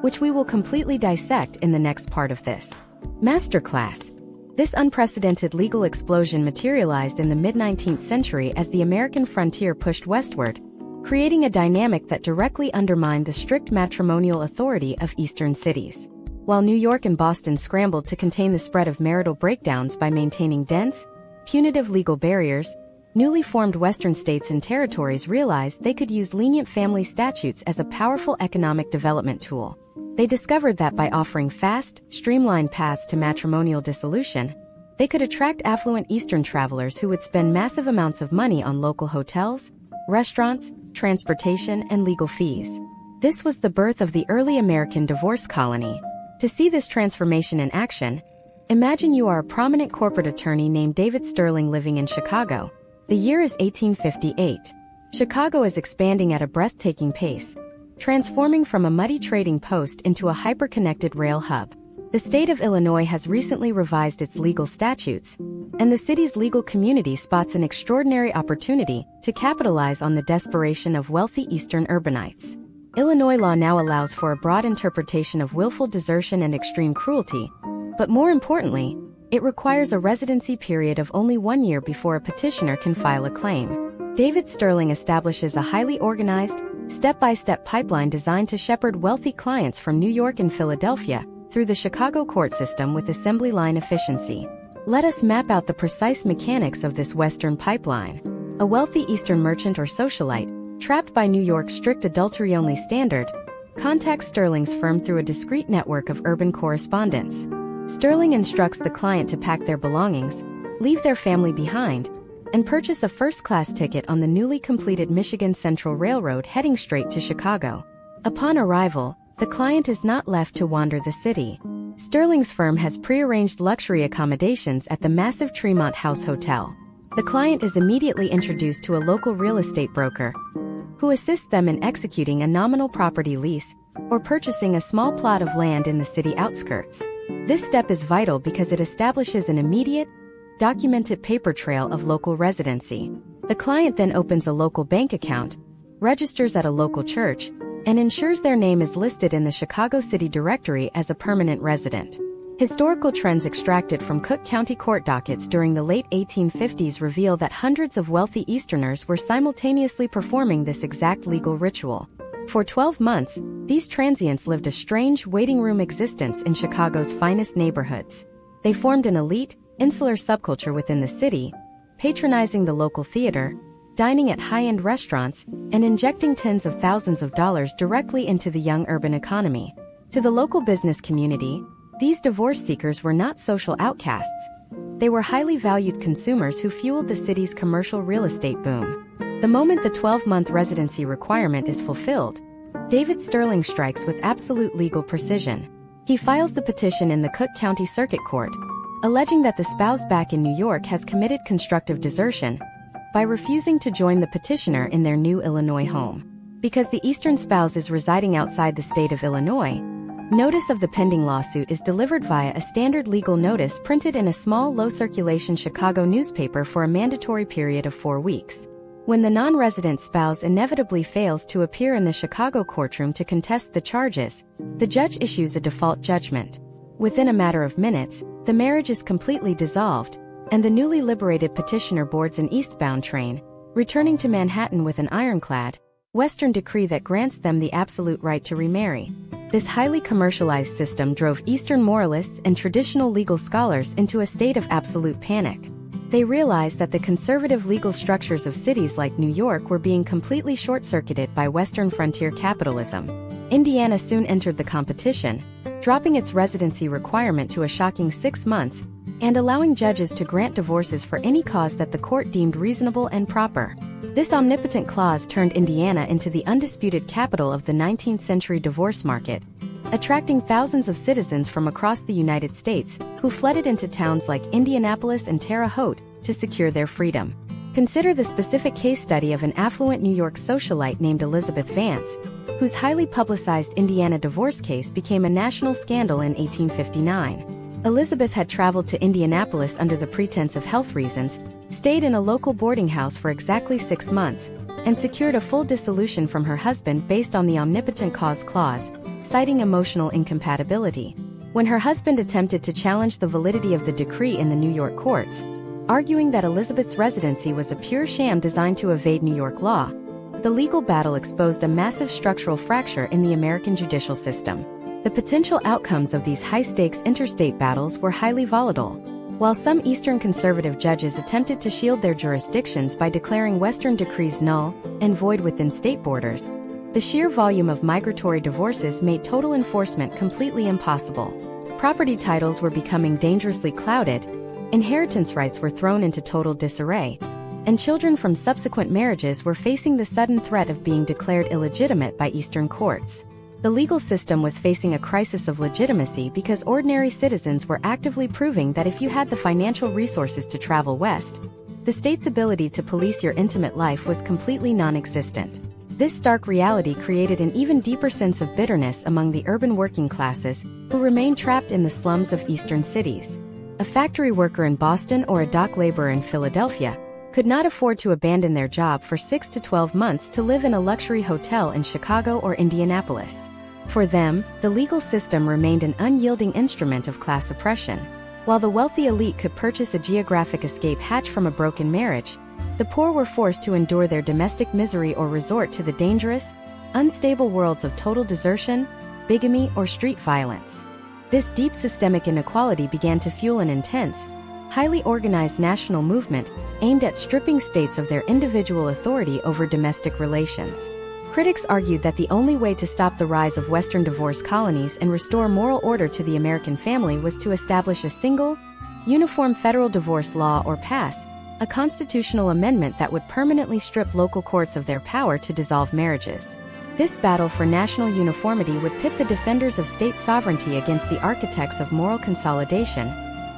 which we will completely dissect in the next part of this masterclass. This unprecedented legal explosion materialized in the mid-19th century as the American frontier pushed westward, creating a dynamic that directly undermined the strict matrimonial authority of eastern cities. While New York and Boston scrambled to contain the spread of marital breakdowns by maintaining dense, punitive legal barriers, newly formed western states and territories realized they could use lenient family statutes as a powerful economic development tool. They discovered that by offering fast, streamlined paths to matrimonial dissolution, they could attract affluent Eastern travelers who would spend massive amounts of money on local hotels, restaurants, transportation, and legal fees. This was the birth of the early American divorce colony. To see this transformation in action, imagine you are a prominent corporate attorney named David Sterling living in Chicago. The year is 1858. Chicago is expanding at a breathtaking pace, transforming from a muddy trading post into a hyper-connected rail hub. The state of Illinois has recently revised its legal statutes, and the city's legal community spots an extraordinary opportunity to capitalize on the desperation of wealthy Eastern urbanites. Illinois law now allows for a broad interpretation of willful desertion and extreme cruelty, but more importantly, it requires a residency period of only 1 year before a petitioner can file a claim. David Sterling establishes a highly organized, step-by-step pipeline designed to shepherd wealthy clients from New York and Philadelphia through the Chicago court system with assembly line efficiency. Let us map out the precise mechanics of this Western pipeline. A wealthy Eastern merchant or socialite, trapped by New York's strict adultery-only standard, contacts Sterling's firm through a discreet network of urban correspondents. Sterling instructs the client to pack their belongings, leave their family behind, and purchase a first-class ticket on the newly completed Michigan Central Railroad heading straight to Chicago. Upon arrival, the client is not left to wander the city. Sterling's firm has prearranged luxury accommodations at the massive Tremont House Hotel. The client is immediately introduced to a local real estate broker, who assists them in executing a nominal property lease or purchasing a small plot of land in the city outskirts. This step is vital because it establishes an immediate, documented paper trail of local residency. The client then opens a local bank account, registers at a local church, and ensures their name is listed in the Chicago City Directory as a permanent resident. Historical trends extracted from Cook County court dockets during the late 1850s reveal that hundreds of wealthy Easterners were simultaneously performing this exact legal ritual. For 12 months, these transients lived a strange waiting room existence in Chicago's finest neighborhoods. They formed an elite, insular subculture within the city, patronizing the local theater, dining at high-end restaurants, and injecting tens of thousands of dollars directly into the young urban economy. To the local business community, these divorce seekers were not social outcasts. They were highly valued consumers who fueled the city's commercial real estate boom. The moment the 12-month residency requirement is fulfilled, David Sterling strikes with absolute legal precision. He files the petition in the Cook County Circuit Court, alleging that the spouse back in New York has committed constructive desertion by refusing to join the petitioner in their new Illinois home. Because the Eastern spouse is residing outside the state of Illinois, notice of the pending lawsuit is delivered via a standard legal notice printed in a small, low-circulation Chicago newspaper for a mandatory period of 4 weeks. When the non-resident spouse inevitably fails to appear in the Chicago courtroom to contest the charges, the judge issues a default judgment. Within a matter of minutes, the marriage is completely dissolved, and the newly liberated petitioner boards an eastbound train, returning to Manhattan with an ironclad Western decree that grants them the absolute right to remarry. This highly commercialized system drove Eastern moralists and traditional legal scholars into a state of absolute panic. They realized that the conservative legal structures of cities like New York were being completely short-circuited by Western frontier capitalism. Indiana soon entered the competition, dropping its residency requirement to a shocking 6 months, and allowing judges to grant divorces for any cause that the court deemed reasonable and proper. This omnipotent clause turned Indiana into the undisputed capital of the 19th century divorce market, attracting thousands of citizens from across the United States who flooded into towns like Indianapolis and Terre Haute to secure their freedom. Consider the specific case study of an affluent New York socialite named Elizabeth Vance, whose highly publicized Indiana divorce case became a national scandal in 1859. Elizabeth had traveled to Indianapolis under the pretense of health reasons, stayed in a local boarding house for exactly 6 months, and secured a full dissolution from her husband based on the omnipotent cause clause, citing emotional incompatibility. When her husband attempted to challenge the validity of the decree in the New York courts, arguing that Elizabeth's residency was a pure sham designed to evade New York law, the legal battle exposed a massive structural fracture in the American judicial system. The potential outcomes of these high-stakes interstate battles were highly volatile. While some Eastern conservative judges attempted to shield their jurisdictions by declaring Western decrees null and void within state borders, the sheer volume of migratory divorces made total enforcement completely impossible. Property titles were becoming dangerously clouded, inheritance rights were thrown into total disarray, and children from subsequent marriages were facing the sudden threat of being declared illegitimate by Eastern courts. The legal system was facing a crisis of legitimacy because ordinary citizens were actively proving that if you had the financial resources to travel west, the state's ability to police your intimate life was completely non-existent. This stark reality created an even deeper sense of bitterness among the urban working classes who remained trapped in the slums of eastern cities. A factory worker in Boston or a dock laborer in Philadelphia could not afford to abandon their job for 6 to 12 months to live in a luxury hotel in Chicago or Indianapolis. For them, the legal system remained an unyielding instrument of class oppression. While the wealthy elite could purchase a geographic escape hatch from a broken marriage, the poor were forced to endure their domestic misery or resort to the dangerous, unstable worlds of total desertion, bigamy, or street violence. This deep systemic inequality began to fuel an intense, highly organized national movement aimed at stripping states of their individual authority over domestic relations. Critics argued that the only way to stop the rise of Western divorce colonies and restore moral order to the American family was to establish a single, uniform federal divorce law or pass a constitutional amendment that would permanently strip local courts of their power to dissolve marriages. This battle for national uniformity would pit the defenders of state sovereignty against the architects of moral consolidation,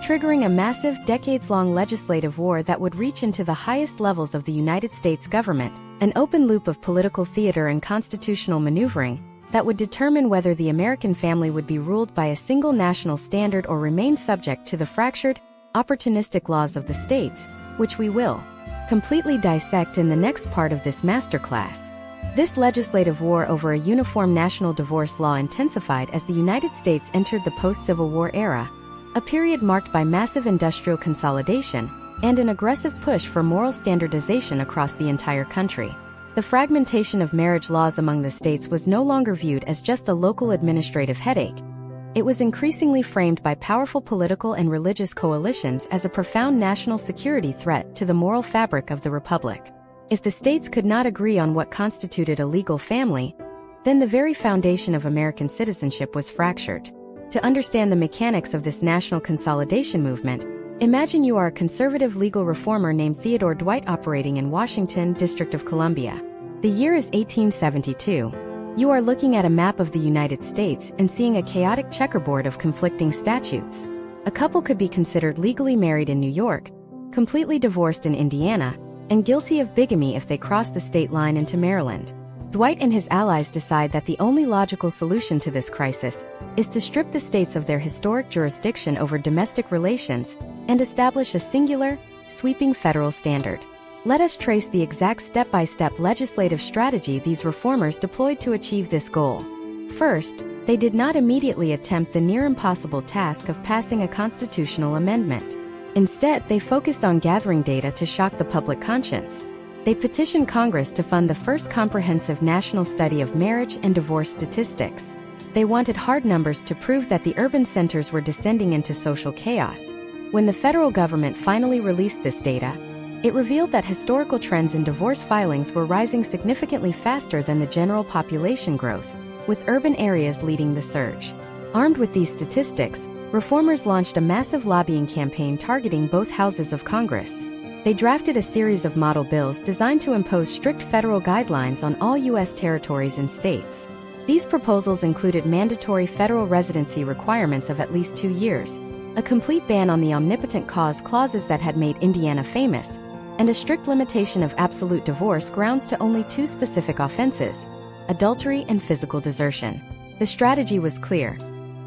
triggering a massive, decades-long legislative war that would reach into the highest levels of the United States government, an open loop of political theater and constitutional maneuvering that would determine whether the American family would be ruled by a single national standard or remain subject to the fractured, opportunistic laws of the states, which we will completely dissect in the next part of this masterclass. This legislative war over a uniform national divorce law intensified as the United States entered the post-Civil War era, a period marked by massive industrial consolidation and an aggressive push for moral standardization across the entire country. The fragmentation of marriage laws among the states was no longer viewed as just a local administrative headache. It was increasingly framed by powerful political and religious coalitions as a profound national security threat to the moral fabric of the republic. If the states could not agree on what constituted a legal family, then the very foundation of American citizenship was fractured. To understand the mechanics of this national consolidation movement, imagine you are a conservative legal reformer named Theodore Dwight operating in Washington, District of Columbia. The year is 1872. You are looking at a map of the United States and seeing a chaotic checkerboard of conflicting statutes. A couple could be considered legally married in New York, completely divorced in Indiana, and guilty of bigamy if they cross the state line into Maryland. Dwight and his allies decide that the only logical solution to this crisis is to strip the states of their historic jurisdiction over domestic relations and establish a singular, sweeping federal standard. Let us trace the exact step-by-step legislative strategy these reformers deployed to achieve this goal. First, they did not immediately attempt the near-impossible task of passing a constitutional amendment. Instead, they focused on gathering data to shock the public conscience. They petitioned Congress to fund the first comprehensive national study of marriage and divorce statistics. They wanted hard numbers to prove that the urban centers were descending into social chaos. When the federal government finally released this data, it revealed that historical trends in divorce filings were rising significantly faster than the general population growth, with urban areas leading the surge. Armed with these statistics, reformers launched a massive lobbying campaign targeting both houses of Congress. They drafted a series of model bills designed to impose strict federal guidelines on all U.S. territories and states. These proposals included mandatory federal residency requirements of at least 2 years, a complete ban on the omnipotent cause clauses that had made Indiana famous, and a strict limitation of absolute divorce grounds to only 2 specific offenses: adultery and physical desertion. The strategy was clear.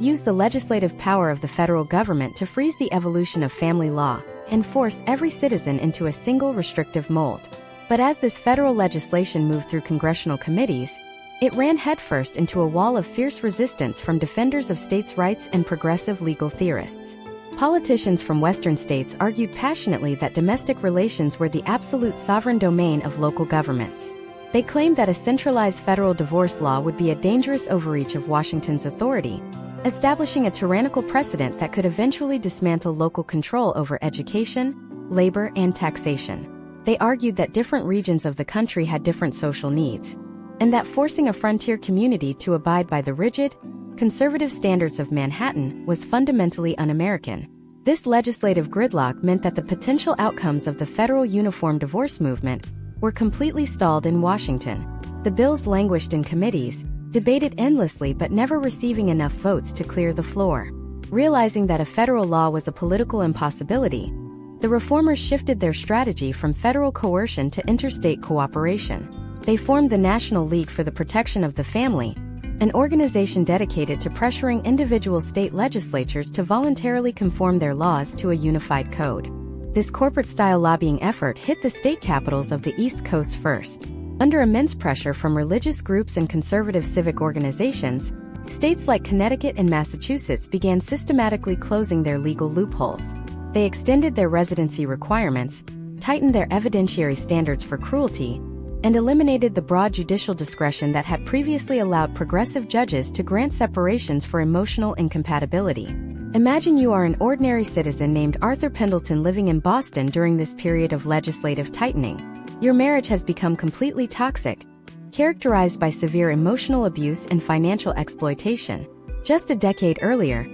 Use the legislative power of the federal government to freeze the evolution of family law and force every citizen into a single restrictive mold. But as this federal legislation moved through congressional committees, it ran headfirst into a wall of fierce resistance from defenders of states' rights and progressive legal theorists. Politicians from Western states argued passionately that domestic relations were the absolute sovereign domain of local governments. They claimed that a centralized federal divorce law would be a dangerous overreach of Washington's authority, establishing a tyrannical precedent that could eventually dismantle local control over education, labor, and taxation. They argued that different regions of the country had different social needs, and that forcing a frontier community to abide by the rigid, conservative standards of Manhattan was fundamentally un-American. This legislative gridlock meant that the potential outcomes of the federal uniform divorce movement were completely stalled in Washington. The bills languished in committees, debated endlessly but never receiving enough votes to clear the floor. Realizing that a federal law was a political impossibility, the reformers shifted their strategy from federal coercion to interstate cooperation. They formed the National League for the Protection of the Family, an organization dedicated to pressuring individual state legislatures to voluntarily conform their laws to a unified code. This corporate-style lobbying effort hit the state capitals of the East Coast first. Under immense pressure from religious groups and conservative civic organizations, states like Connecticut and Massachusetts began systematically closing their legal loopholes. They extended their residency requirements, tightened their evidentiary standards for cruelty, and eliminated the broad judicial discretion that had previously allowed progressive judges to grant separations for emotional incompatibility. Imagine you are an ordinary citizen named Arthur Pendleton living in Boston during this period of legislative tightening. Your marriage has become completely toxic, characterized by severe emotional abuse and financial exploitation. Just a decade earlier,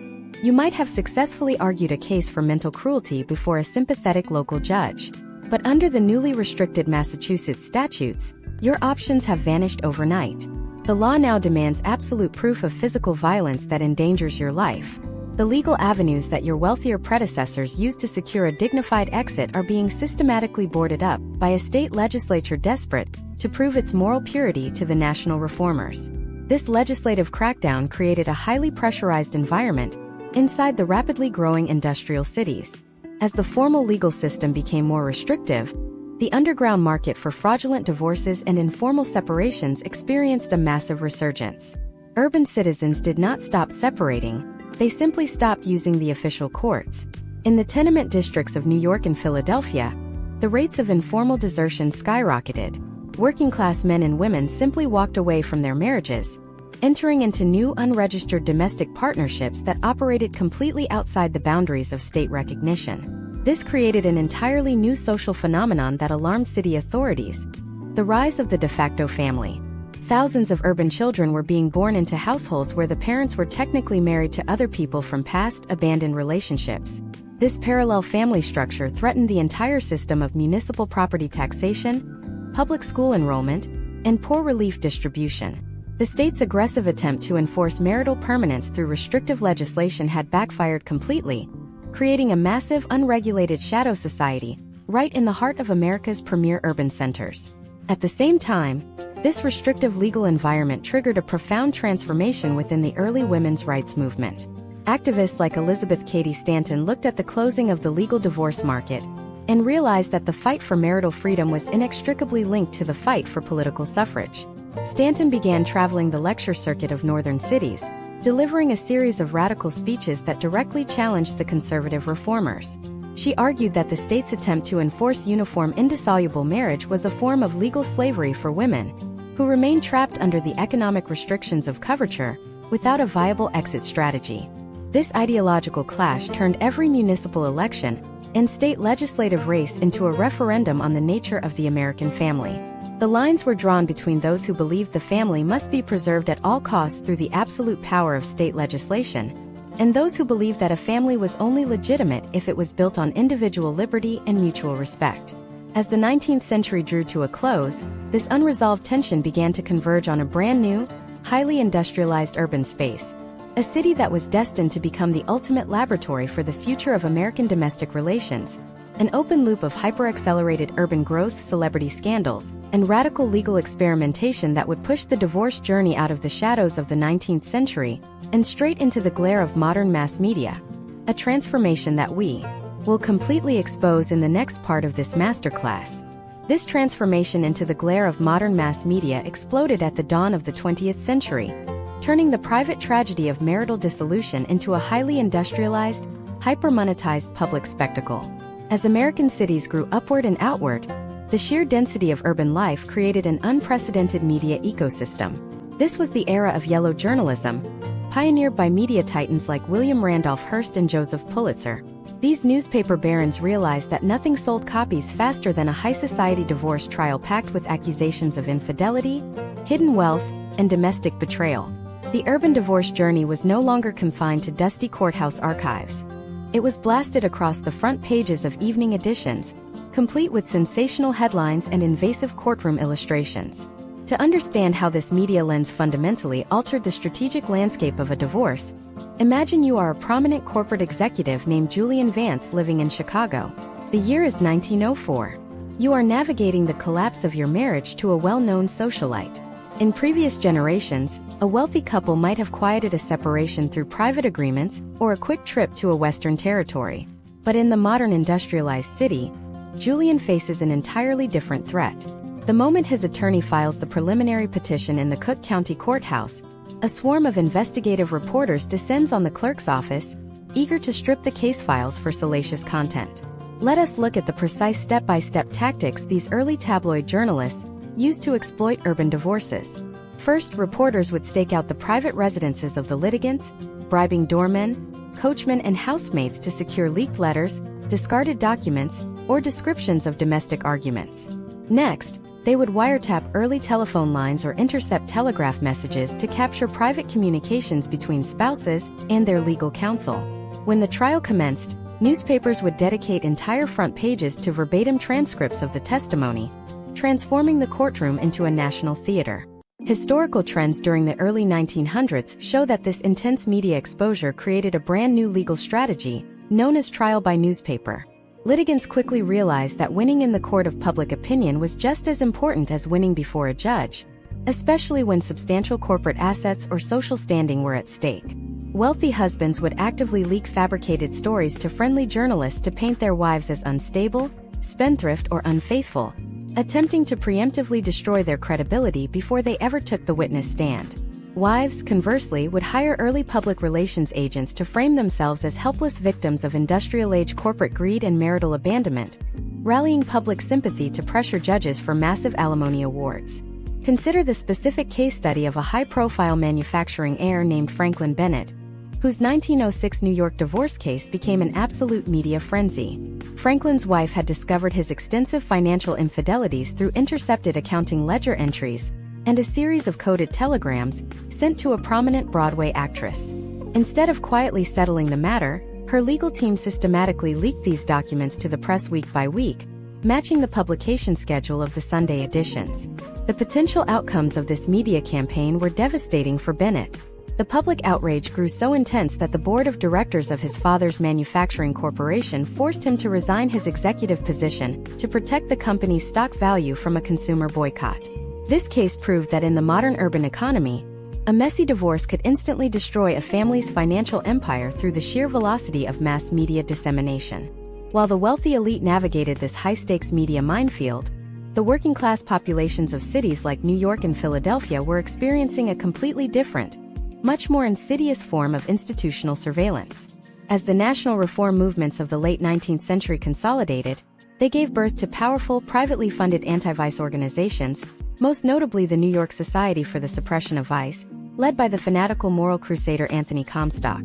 you might have successfully argued a case for mental cruelty before a sympathetic local judge. But under the newly restricted Massachusetts statutes, your options have vanished overnight. The law now demands absolute proof of physical violence that endangers your life. The legal avenues that your wealthier predecessors used to secure a dignified exit are being systematically boarded up by a state legislature desperate to prove its moral purity to the national reformers. This legislative crackdown created a highly pressurized environment inside the rapidly growing industrial cities. As the formal legal system became more restrictive, the underground market for fraudulent divorces and informal separations experienced a massive resurgence. Urban citizens did not stop separating, they simply stopped using the official courts. In the tenement districts of New York and Philadelphia, the rates of informal desertion skyrocketed. Working-class men and women simply walked away from their marriages, entering into new unregistered domestic partnerships that operated completely outside the boundaries of state recognition. This created an entirely new social phenomenon that alarmed city authorities: the rise of the de facto family. Thousands of urban children were being born into households where the parents were technically married to other people from past, abandoned relationships. This parallel family structure threatened the entire system of municipal property taxation, public school enrollment, and poor relief distribution. The state's aggressive attempt to enforce marital permanence through restrictive legislation had backfired completely, creating a massive, unregulated shadow society right in the heart of America's premier urban centers. At the same time, this restrictive legal environment triggered a profound transformation within the early women's rights movement. Activists like Elizabeth Cady Stanton looked at the closing of the legal divorce market and realized that the fight for marital freedom was inextricably linked to the fight for political suffrage. Stanton began traveling the lecture circuit of northern cities, delivering a series of radical speeches that directly challenged the conservative reformers. She argued that the state's attempt to enforce uniform indissoluble marriage was a form of legal slavery for women, who remained trapped under the economic restrictions of coverture, without a viable exit strategy. This ideological clash turned every municipal election and state legislative race into a referendum on the nature of the American family. The lines were drawn between those who believed the family must be preserved at all costs through the absolute power of state legislation, and those who believed that a family was only legitimate if it was built on individual liberty and mutual respect. As the 19th century drew to a close, this unresolved tension began to converge on a brand new, highly industrialized urban space, a city that was destined to become the ultimate laboratory for the future of American domestic relations, an open loop of hyper-accelerated urban growth, celebrity scandals, and radical legal experimentation that would push the divorce journey out of the shadows of the 19th century and straight into the glare of modern mass media, a transformation that we will completely expose in the next part of this masterclass. This transformation into the glare of modern mass media exploded at the dawn of the 20th century, turning the private tragedy of marital dissolution into a highly industrialized, hyper-monetized public spectacle. As American cities grew upward and outward, the sheer density of urban life created an unprecedented media ecosystem. This was the era of yellow journalism, pioneered by media titans like William Randolph Hearst and Joseph Pulitzer. These newspaper barons realized that nothing sold copies faster than a high-society divorce trial packed with accusations of infidelity, hidden wealth, and domestic betrayal. The urban divorce journey was no longer confined to dusty courthouse archives. It was blasted across the front pages of evening editions, complete with sensational headlines and invasive courtroom illustrations. To understand how this media lens fundamentally altered the strategic landscape of a divorce, imagine you are a prominent corporate executive named Julian Vance living in Chicago. The year is 1904. You are navigating the collapse of your marriage to a well-known socialite. In previous generations, a wealthy couple might have quieted a separation through private agreements or a quick trip to a Western territory. But in the modern industrialized city, Julian faces an entirely different threat. The moment his attorney files the preliminary petition in the Cook County Courthouse, a swarm of investigative reporters descends on the clerk's office, eager to strip the case files for salacious content. Let us look at the precise step-by-step tactics these early tabloid journalists used to exploit urban divorces. First, reporters would stake out the private residences of the litigants, bribing doormen, coachmen, and housemates to secure leaked letters, discarded documents, or descriptions of domestic arguments. Next, they would wiretap early telephone lines or intercept telegraph messages to capture private communications between spouses and their legal counsel. When the trial commenced, newspapers would dedicate entire front pages to verbatim transcripts of the testimony, transforming the courtroom into a national theater. Historical trends during the early 1900s show that this intense media exposure created a brand new legal strategy, known as trial by newspaper. Litigants quickly realized that winning in the court of public opinion was just as important as winning before a judge, especially when substantial corporate assets or social standing were at stake. Wealthy husbands would actively leak fabricated stories to friendly journalists to paint their wives as unstable, spendthrift, or unfaithful, attempting to preemptively destroy their credibility before they ever took the witness stand. Wives, conversely, would hire early public relations agents to frame themselves as helpless victims of industrial-age corporate greed and marital abandonment, rallying public sympathy to pressure judges for massive alimony awards. Consider the specific case study of a high-profile manufacturing heir named Franklin Bennett, whose 1906 New York divorce case became an absolute media frenzy. Franklin's wife had discovered his extensive financial infidelities through intercepted accounting ledger entries and a series of coded telegrams sent to a prominent Broadway actress. Instead of quietly settling the matter, her legal team systematically leaked these documents to the press week by week, matching the publication schedule of the Sunday editions. The potential outcomes of this media campaign were devastating for Bennett. The public outrage grew so intense that the board of directors of his father's manufacturing corporation forced him to resign his executive position to protect the company's stock value from a consumer boycott. This case proved that in the modern urban economy, a messy divorce could instantly destroy a family's financial empire through the sheer velocity of mass media dissemination. While the wealthy elite navigated this high-stakes media minefield, the working-class populations of cities like New York and Philadelphia were experiencing a completely different, much more insidious form of institutional surveillance. As the national reform movements of the late 19th century consolidated, they gave birth to powerful, privately funded anti-vice organizations, most notably the New York Society for the Suppression of Vice, led by the fanatical moral crusader Anthony Comstock.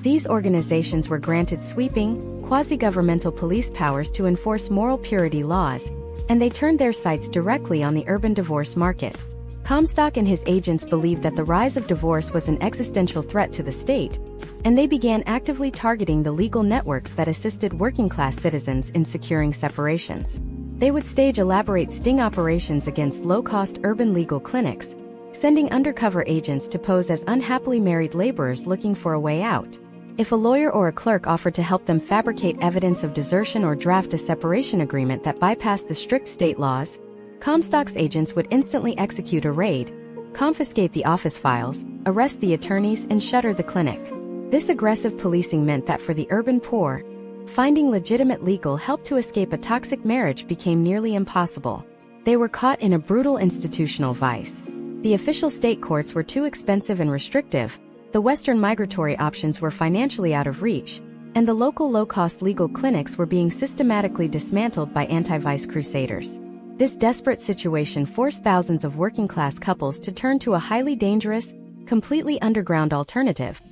These organizations were granted sweeping, quasi-governmental police powers to enforce moral purity laws, and they turned their sights directly on the urban divorce market. Comstock and his agents believed that the rise of divorce was an existential threat to the state, and they began actively targeting the legal networks that assisted working-class citizens in securing separations. They would stage elaborate sting operations against low-cost urban legal clinics, sending undercover agents to pose as unhappily married laborers looking for a way out. If a lawyer or a clerk offered to help them fabricate evidence of desertion or draft a separation agreement that bypassed the strict state laws, Comstock's agents would instantly execute a raid, confiscate the office files, arrest the attorneys, and shutter the clinic. This aggressive policing meant that for the urban poor, finding legitimate legal help to escape a toxic marriage became nearly impossible. They were caught in a brutal institutional vice. The official state courts were too expensive and restrictive, the Western migratory options were financially out of reach, and the local low-cost legal clinics were being systematically dismantled by anti-vice crusaders. This desperate situation forced thousands of working-class couples to turn to a highly dangerous, completely underground alternative: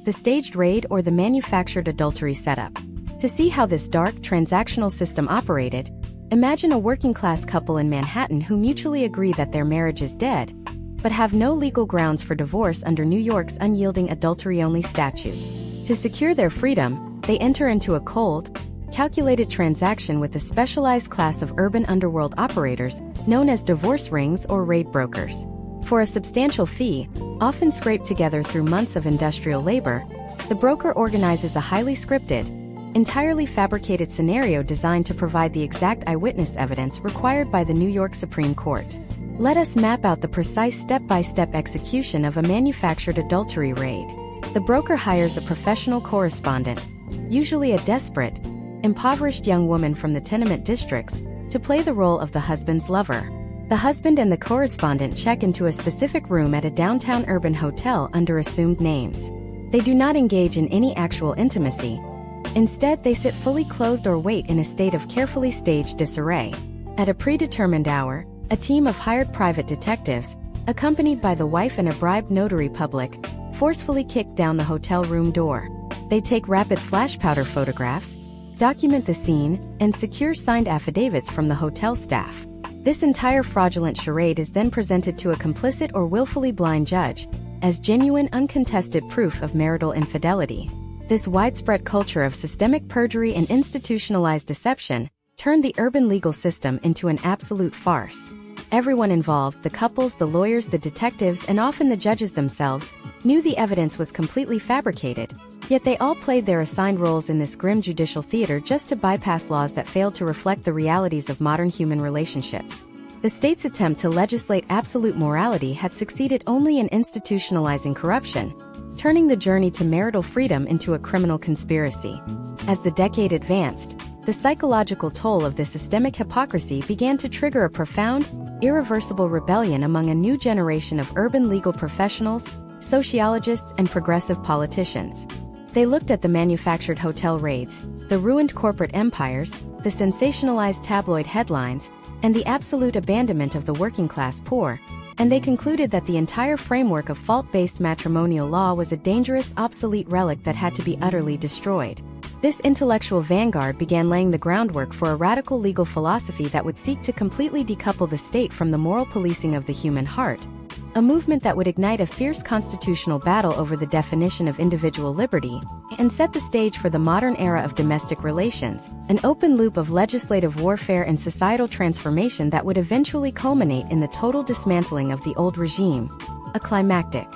the staged raid or the manufactured adultery setup. To see how this dark, transactional system operated, imagine a working-class couple in Manhattan who mutually agree that their marriage is dead, but have no legal grounds for divorce under New York's unyielding adultery-only statute. To secure their freedom, they enter into a cold, calculated transaction with a specialized class of urban underworld operators known as divorce rings or raid brokers. For a substantial fee, often scraped together through months of industrial labor, the broker organizes a highly scripted, entirely fabricated scenario designed to provide the exact eyewitness evidence required by the New York Supreme Court. Let us map out the precise step-by-step execution of a manufactured adultery raid. The broker hires a professional correspondent, usually a desperate, impoverished young woman from the tenement districts, to play the role of the husband's lover. The husband and the correspondent check into a specific room at a downtown urban hotel under assumed names. They do not engage in any actual intimacy. Instead, they sit fully clothed or wait in a state of carefully staged disarray. At a predetermined hour, a team of hired private detectives, accompanied by the wife and a bribed notary public, forcefully kick down the hotel room door. They take rapid flash powder photographs, document the scene, and secure signed affidavits from the hotel staff. This entire fraudulent charade is then presented to a complicit or willfully blind judge as genuine, uncontested proof of marital infidelity. This widespread culture of systemic perjury and institutionalized deception turned the urban legal system into an absolute farce. Everyone involved, the couples, the lawyers, the detectives, and often the judges themselves, knew the evidence was completely fabricated, yet they all played their assigned roles in this grim judicial theater just to bypass laws that failed to reflect the realities of modern human relationships. The state's attempt to legislate absolute morality had succeeded only in institutionalizing corruption, turning the journey to marital freedom into a criminal conspiracy. As the decade advanced, the psychological toll of this systemic hypocrisy began to trigger a profound, irreversible rebellion among a new generation of urban legal professionals, sociologists, and progressive politicians. They looked at the manufactured hotel raids, the ruined corporate empires, the sensationalized tabloid headlines, and the absolute abandonment of the working-class poor, and they concluded that the entire framework of fault-based matrimonial law was a dangerous, obsolete relic that had to be utterly destroyed. This intellectual vanguard began laying the groundwork for a radical legal philosophy that would seek to completely decouple the state from the moral policing of the human heart, a movement that would ignite a fierce constitutional battle over the definition of individual liberty, and set the stage for the modern era of domestic relations, an open loop of legislative warfare and societal transformation that would eventually culminate in the total dismantling of the old regime, a climactic,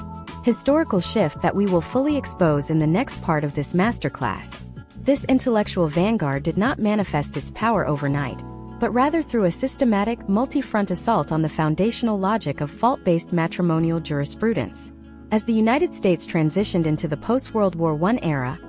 historical shift that we will fully expose in the next part of this masterclass. This intellectual vanguard did not manifest its power overnight, but rather through a systematic, multi-front assault on the foundational logic of fault-based matrimonial jurisprudence. As the United States transitioned into the post-World War I era,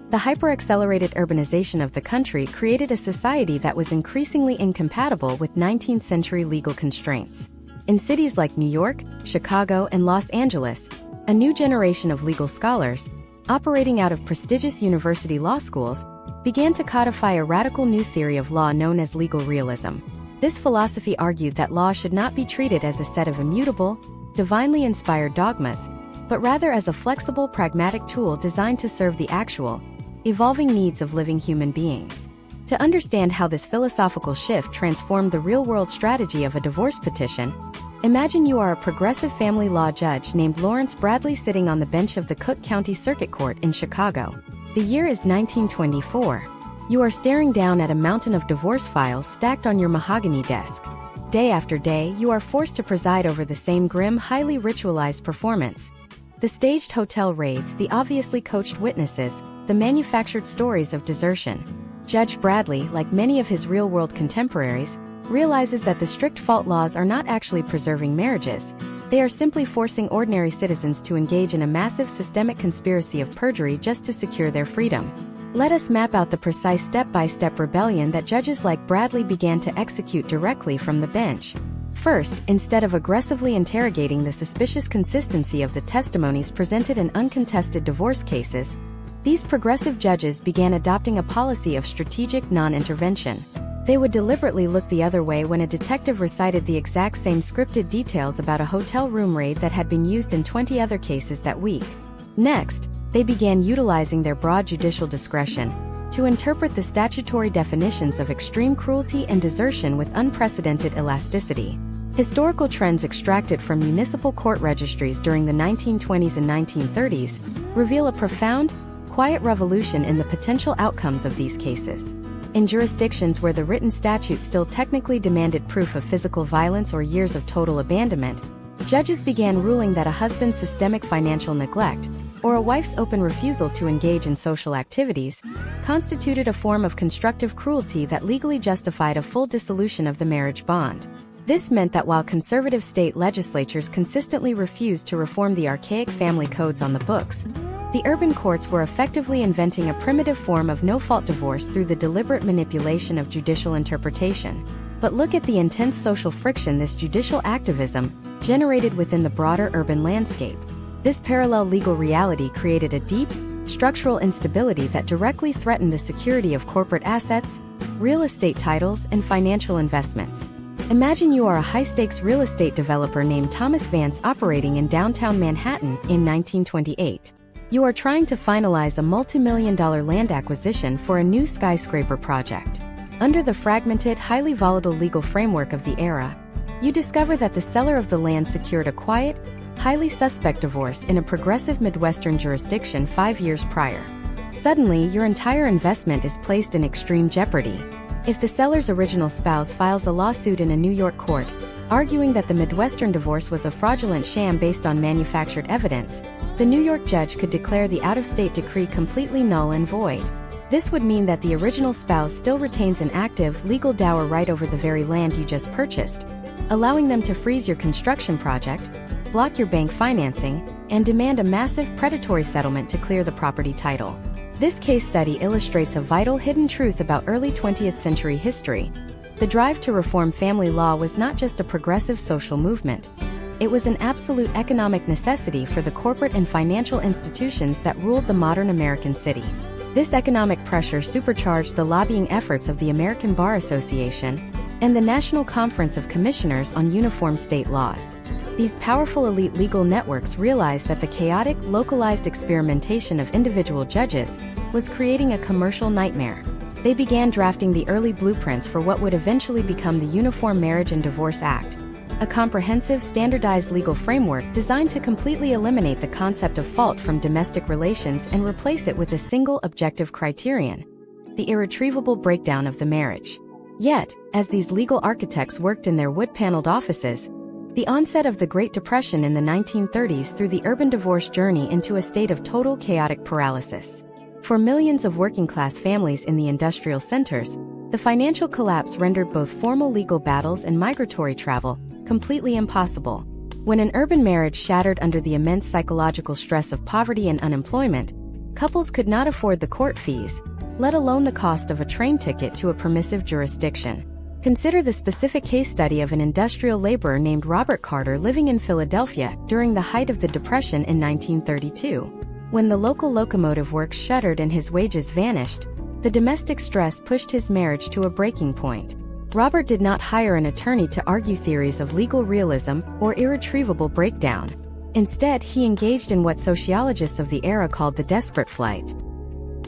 The hyper-accelerated urbanization of the country created a society that was increasingly incompatible with 19th-century legal constraints. In cities like New York, Chicago, and Los Angeles, a new generation of legal scholars, operating out of prestigious university law schools, began to codify a radical new theory of law known as legal realism. This philosophy argued that law should not be treated as a set of immutable, divinely inspired dogmas, but rather as a flexible, pragmatic tool designed to serve the actual, evolving needs of living human beings. To understand how this philosophical shift transformed the real-world strategy of a divorce petition, imagine you are a progressive family law judge named Lawrence Bradley sitting on the bench of the Cook County Circuit Court in Chicago. The year is 1924. You are staring down at a mountain of divorce files stacked on your mahogany desk. Day after day, you are forced to preside over the same grim, highly ritualized performance. The staged hotel raids, the obviously coached witnesses, the manufactured stories of desertion. Judge Bradley, like many of his real-world contemporaries, realizes that the strict fault laws are not actually preserving marriages. They are simply forcing ordinary citizens to engage in a massive systemic conspiracy of perjury just to secure their freedom. Let us map out the precise step-by-step rebellion that judges like Bradley began to execute directly from the bench. First, instead of aggressively interrogating the suspicious consistency of the testimonies presented in uncontested divorce cases, these progressive judges began adopting a policy of strategic non-intervention. They would deliberately look the other way when a detective recited the exact same scripted details about a hotel room raid that had been used in 20 other cases that week. Next, they began utilizing their broad judicial discretion to interpret the statutory definitions of extreme cruelty and desertion with unprecedented elasticity. Historical trends extracted from municipal court registries during the 1920s and 1930s reveal a profound, quiet revolution in the potential outcomes of these cases. In jurisdictions where the written statute still technically demanded proof of physical violence or years of total abandonment, judges began ruling that a husband's systemic financial neglect, or a wife's open refusal to engage in social activities, constituted a form of constructive cruelty that legally justified a full dissolution of the marriage bond. This meant that while conservative state legislatures consistently refused to reform the archaic family codes on the books, the urban courts were effectively inventing a primitive form of no-fault divorce through the deliberate manipulation of judicial interpretation. But look at the intense social friction this judicial activism generated within the broader urban landscape. This parallel legal reality created a deep, structural instability that directly threatened the security of corporate assets, real estate titles, and financial investments. Imagine you are a high-stakes real estate developer named Thomas Vance operating in downtown Manhattan in 1928. You are trying to finalize a multi-million-dollar land acquisition for a new skyscraper project. Under the fragmented, highly volatile legal framework of the era, you discover that the seller of the land secured a quiet, highly suspect divorce in a progressive Midwestern jurisdiction 5 years prior. Suddenly, your entire investment is placed in extreme jeopardy. If the seller's original spouse files a lawsuit in a New York court, arguing that the Midwestern divorce was a fraudulent sham based on manufactured evidence, the New York judge could declare the out-of-state decree completely null and void. This would mean that the original spouse still retains an active, legal dower right over the very land you just purchased, allowing them to freeze your construction project, block your bank financing, and demand a massive predatory settlement to clear the property title. This case study illustrates a vital hidden truth about early 20th century history. The drive to reform family law was not just a progressive social movement. It was an absolute economic necessity for the corporate and financial institutions that ruled the modern American city. This economic pressure supercharged the lobbying efforts of the American Bar Association and the National Conference of Commissioners on Uniform State Laws. These powerful elite legal networks realized that the chaotic, localized experimentation of individual judges was creating a commercial nightmare. They began drafting the early blueprints for what would eventually become the Uniform Marriage and Divorce Act, a comprehensive, standardized legal framework designed to completely eliminate the concept of fault from domestic relations and replace it with a single objective criterion: the irretrievable breakdown of the marriage. Yet, as these legal architects worked in their wood-paneled offices, the onset of the Great Depression in the 1930s threw the urban divorce journey into a state of total chaotic paralysis. For millions of working-class families in the industrial centers, the financial collapse rendered both formal legal battles and migratory travel completely impossible. When an urban marriage shattered under the immense psychological stress of poverty and unemployment, Couples could not afford the court fees, let alone the cost of a train ticket to a permissive jurisdiction. Consider the specific case study of an industrial laborer named Robert Carter living in Philadelphia during the height of the Depression in 1932. When the local locomotive works shuttered and his wages vanished, the domestic stress pushed his marriage to a breaking point. Robert did not hire an attorney to argue theories of legal realism or irretrievable breakdown. Instead, he engaged in what sociologists of the era called the desperate flight.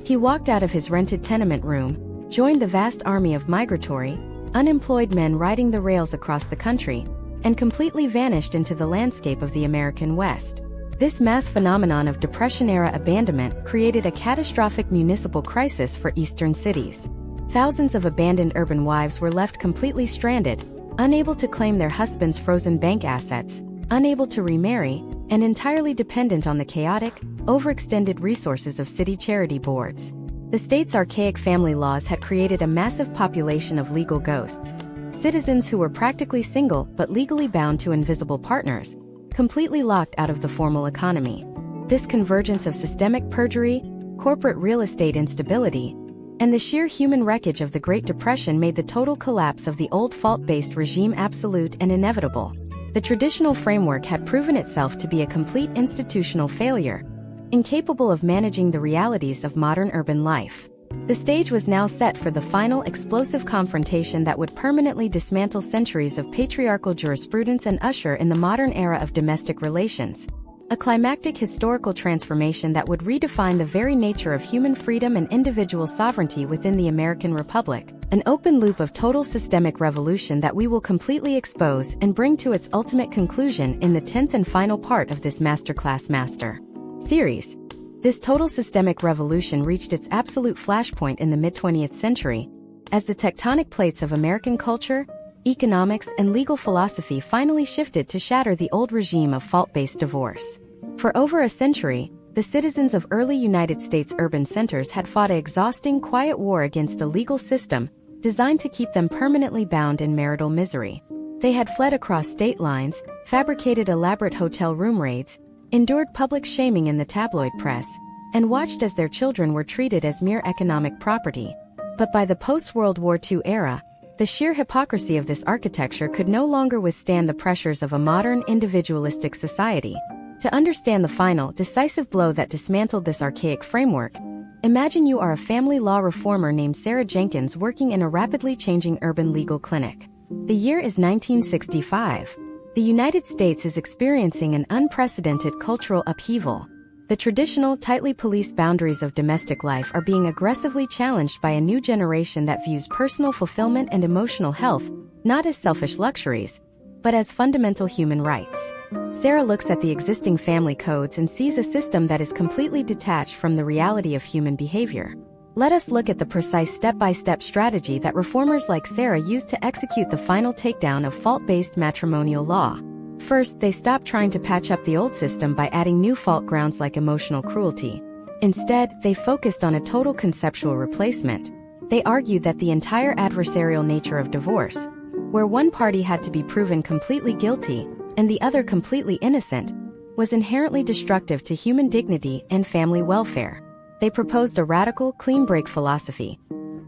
He walked out of his rented tenement room, joined the vast army of migratory, unemployed men riding the rails across the country, and completely vanished into the landscape of the American West. This mass phenomenon of Depression-era abandonment created a catastrophic municipal crisis for eastern cities. Thousands of abandoned urban wives were left completely stranded, unable to claim their husbands' frozen bank assets, unable to remarry, and entirely dependent on the chaotic, overextended resources of city charity boards. The state's archaic family laws had created a massive population of legal ghosts, citizens who were practically single but legally bound to invisible partners, completely locked out of the formal economy. This convergence of systemic perjury, corporate real estate instability, and the sheer human wreckage of the Great Depression made the total collapse of the old fault-based regime absolute and inevitable. The traditional framework had proven itself to be a complete institutional failure, incapable of managing the realities of modern urban life. The stage was now set for the final explosive confrontation that would permanently dismantle centuries of patriarchal jurisprudence and usher in the modern era of domestic relations. A climactic historical transformation that would redefine the very nature of human freedom and individual sovereignty within the American Republic. An open loop of total systemic revolution that we will completely expose and bring to its ultimate conclusion in the 10th and final part of this Masterclass Master series. This total systemic revolution reached its absolute flashpoint in the mid-20th century, as the tectonic plates of American culture, economics, and legal philosophy finally shifted to shatter the old regime of fault-based divorce. For over a century, the citizens of early United States urban centers had fought an exhausting, quiet war against a legal system designed to keep them permanently bound in marital misery. They had fled across state lines, fabricated elaborate hotel room raids, endured public shaming in the tabloid press, and watched as their children were treated as mere economic property. But by the post-World War II era, the sheer hypocrisy of this architecture could no longer withstand the pressures of a modern, individualistic society. To understand the final, decisive blow that dismantled this archaic framework, imagine you are a family law reformer named Sarah Jenkins working in a rapidly changing urban legal clinic. The year is 1965. The United States is experiencing an unprecedented cultural upheaval. The traditional, tightly policed boundaries of domestic life are being aggressively challenged by a new generation that views personal fulfillment and emotional health not as selfish luxuries, but as fundamental human rights. Sarah looks at the existing family codes and sees a system that is completely detached from the reality of human behavior. Let us look at the precise step-by-step strategy that reformers like Sarah used to execute the final takedown of fault-based matrimonial law. First, they stopped trying to patch up the old system by adding new fault grounds like emotional cruelty. Instead, they focused on a total conceptual replacement. They argued that the entire adversarial nature of divorce, where one party had to be proven completely guilty and the other completely innocent, was inherently destructive to human dignity and family welfare. They proposed a radical, clean break philosophy.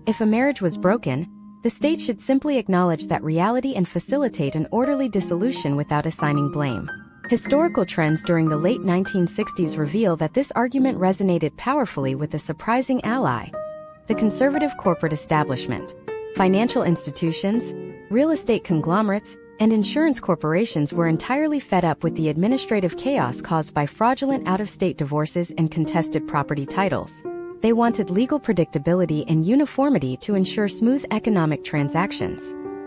If a marriage was broken, the state should simply acknowledge that reality and facilitate an orderly dissolution without assigning blame. Historical trends during the late 1960s reveal that this argument resonated powerfully with a surprising ally: the conservative corporate establishment. Financial institutions, real estate conglomerates, and insurance corporations were entirely fed up with the administrative chaos caused by fraudulent out-of-state divorces and contested property titles. They wanted legal predictability and uniformity to ensure smooth economic transactions.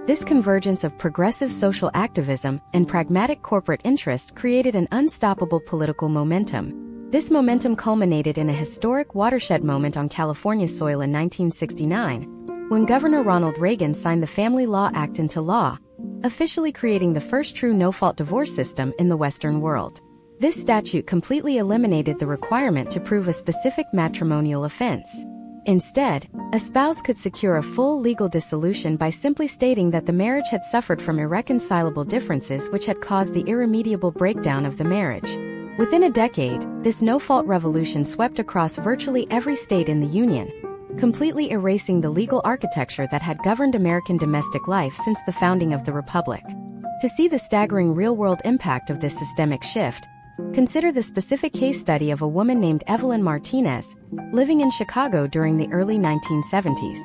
This convergence of progressive social activism and pragmatic corporate interest created an unstoppable political momentum. This momentum culminated in a historic watershed moment on California soil in 1969, when Governor Ronald Reagan signed the Family Law Act into law, officially creating the first true no-fault divorce system in the Western world. This statute completely eliminated the requirement to prove a specific matrimonial offense. Instead, a spouse could secure a full legal dissolution by simply stating that the marriage had suffered from irreconcilable differences which had caused the irremediable breakdown of the marriage. Within a decade, this no-fault revolution swept across virtually every state in the Union, completely erasing the legal architecture that had governed American domestic life since the founding of the Republic. To see the staggering real-world impact of this systemic shift, consider the specific case study of a woman named Evelyn Martinez, living in Chicago during the early 1970s.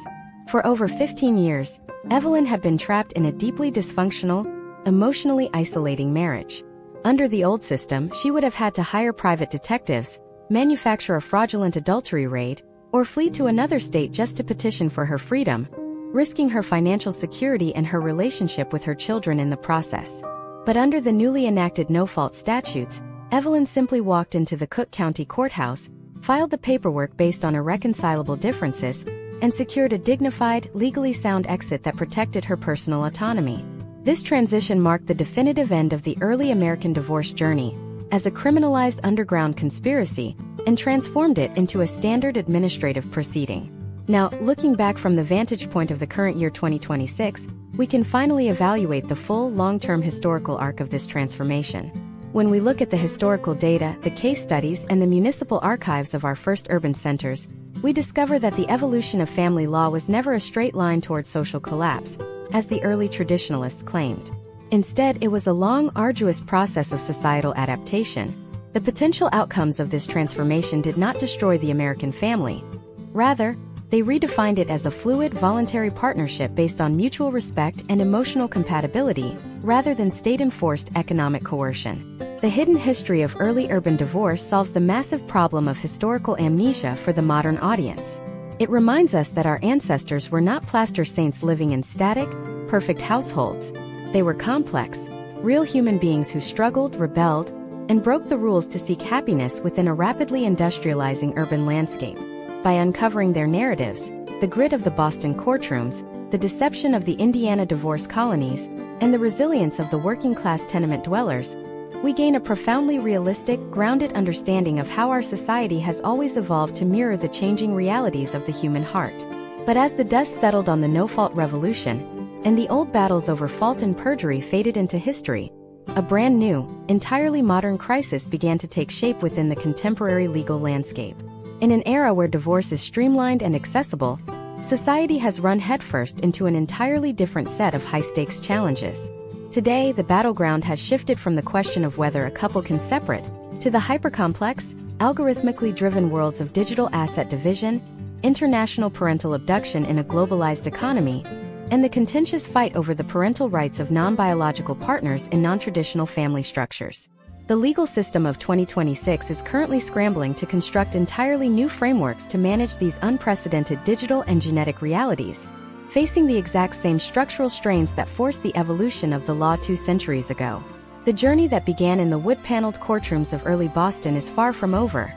For over 15 years, Evelyn had been trapped in a deeply dysfunctional, emotionally isolating marriage. Under the old system, she would have had to hire private detectives, manufacture a fraudulent adultery raid, or flee to another state just to petition for her freedom, risking her financial security and her relationship with her children in the process. But under the newly enacted no-fault statutes, Evelyn simply walked into the Cook County Courthouse, filed the paperwork based on irreconcilable differences, and secured a dignified, legally sound exit that protected her personal autonomy. This transition marked the definitive end of the early American divorce journey, as a criminalized underground conspiracy, and transformed it into a standard administrative proceeding. Now, looking back from the vantage point of the current year 2026, we can finally evaluate the full, long-term historical arc of this transformation. When we look at the historical data, the case studies, and the municipal archives of our first urban centers, we discover that the evolution of family law was never a straight line towards social collapse, as the early traditionalists claimed. Instead, it was a long, arduous process of societal adaptation. The potential outcomes of this transformation did not destroy the American family. Rather, they redefined it as a fluid, voluntary partnership based on mutual respect and emotional compatibility, rather than state-enforced economic coercion. The hidden history of early urban divorce solves the massive problem of historical amnesia for the modern audience. It reminds us that our ancestors were not plaster saints living in static, perfect households. They were complex, real human beings who struggled, rebelled, and broke the rules to seek happiness within a rapidly industrializing urban landscape. By uncovering their narratives, the grit of the Boston courtrooms, the deception of the Indiana divorce colonies, and the resilience of the working-class tenement dwellers, we gain a profoundly realistic, grounded understanding of how our society has always evolved to mirror the changing realities of the human heart. But as the dust settled on the no-fault revolution, and the old battles over fault and perjury faded into history, a brand new, entirely modern crisis began to take shape within the contemporary legal landscape. In an era where divorce is streamlined and accessible, society has run headfirst into an entirely different set of high-stakes challenges. Today, the battleground has shifted from the question of whether a couple can separate, to the hyper-complex, algorithmically driven worlds of digital asset division, international parental abduction in a globalized economy, and the contentious fight over the parental rights of non-biological partners in non-traditional family structures. The legal system of 2026 is currently scrambling to construct entirely new frameworks to manage these unprecedented digital and genetic realities, facing the exact same structural strains that forced the evolution of the law 2 centuries ago. The journey that began in the wood-paneled courtrooms of early Boston is far from over.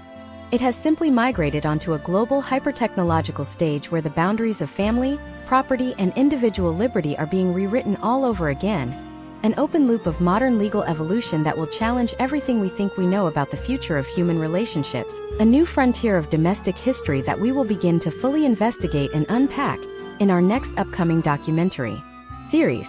It has simply migrated onto a global hyper-technological stage where the boundaries of family, property, and individual liberty are being rewritten all over again, an open loop of modern legal evolution that will challenge everything we think we know about the future of human relationships, a new frontier of domestic history that we will begin to fully investigate and unpack in our next upcoming documentary series.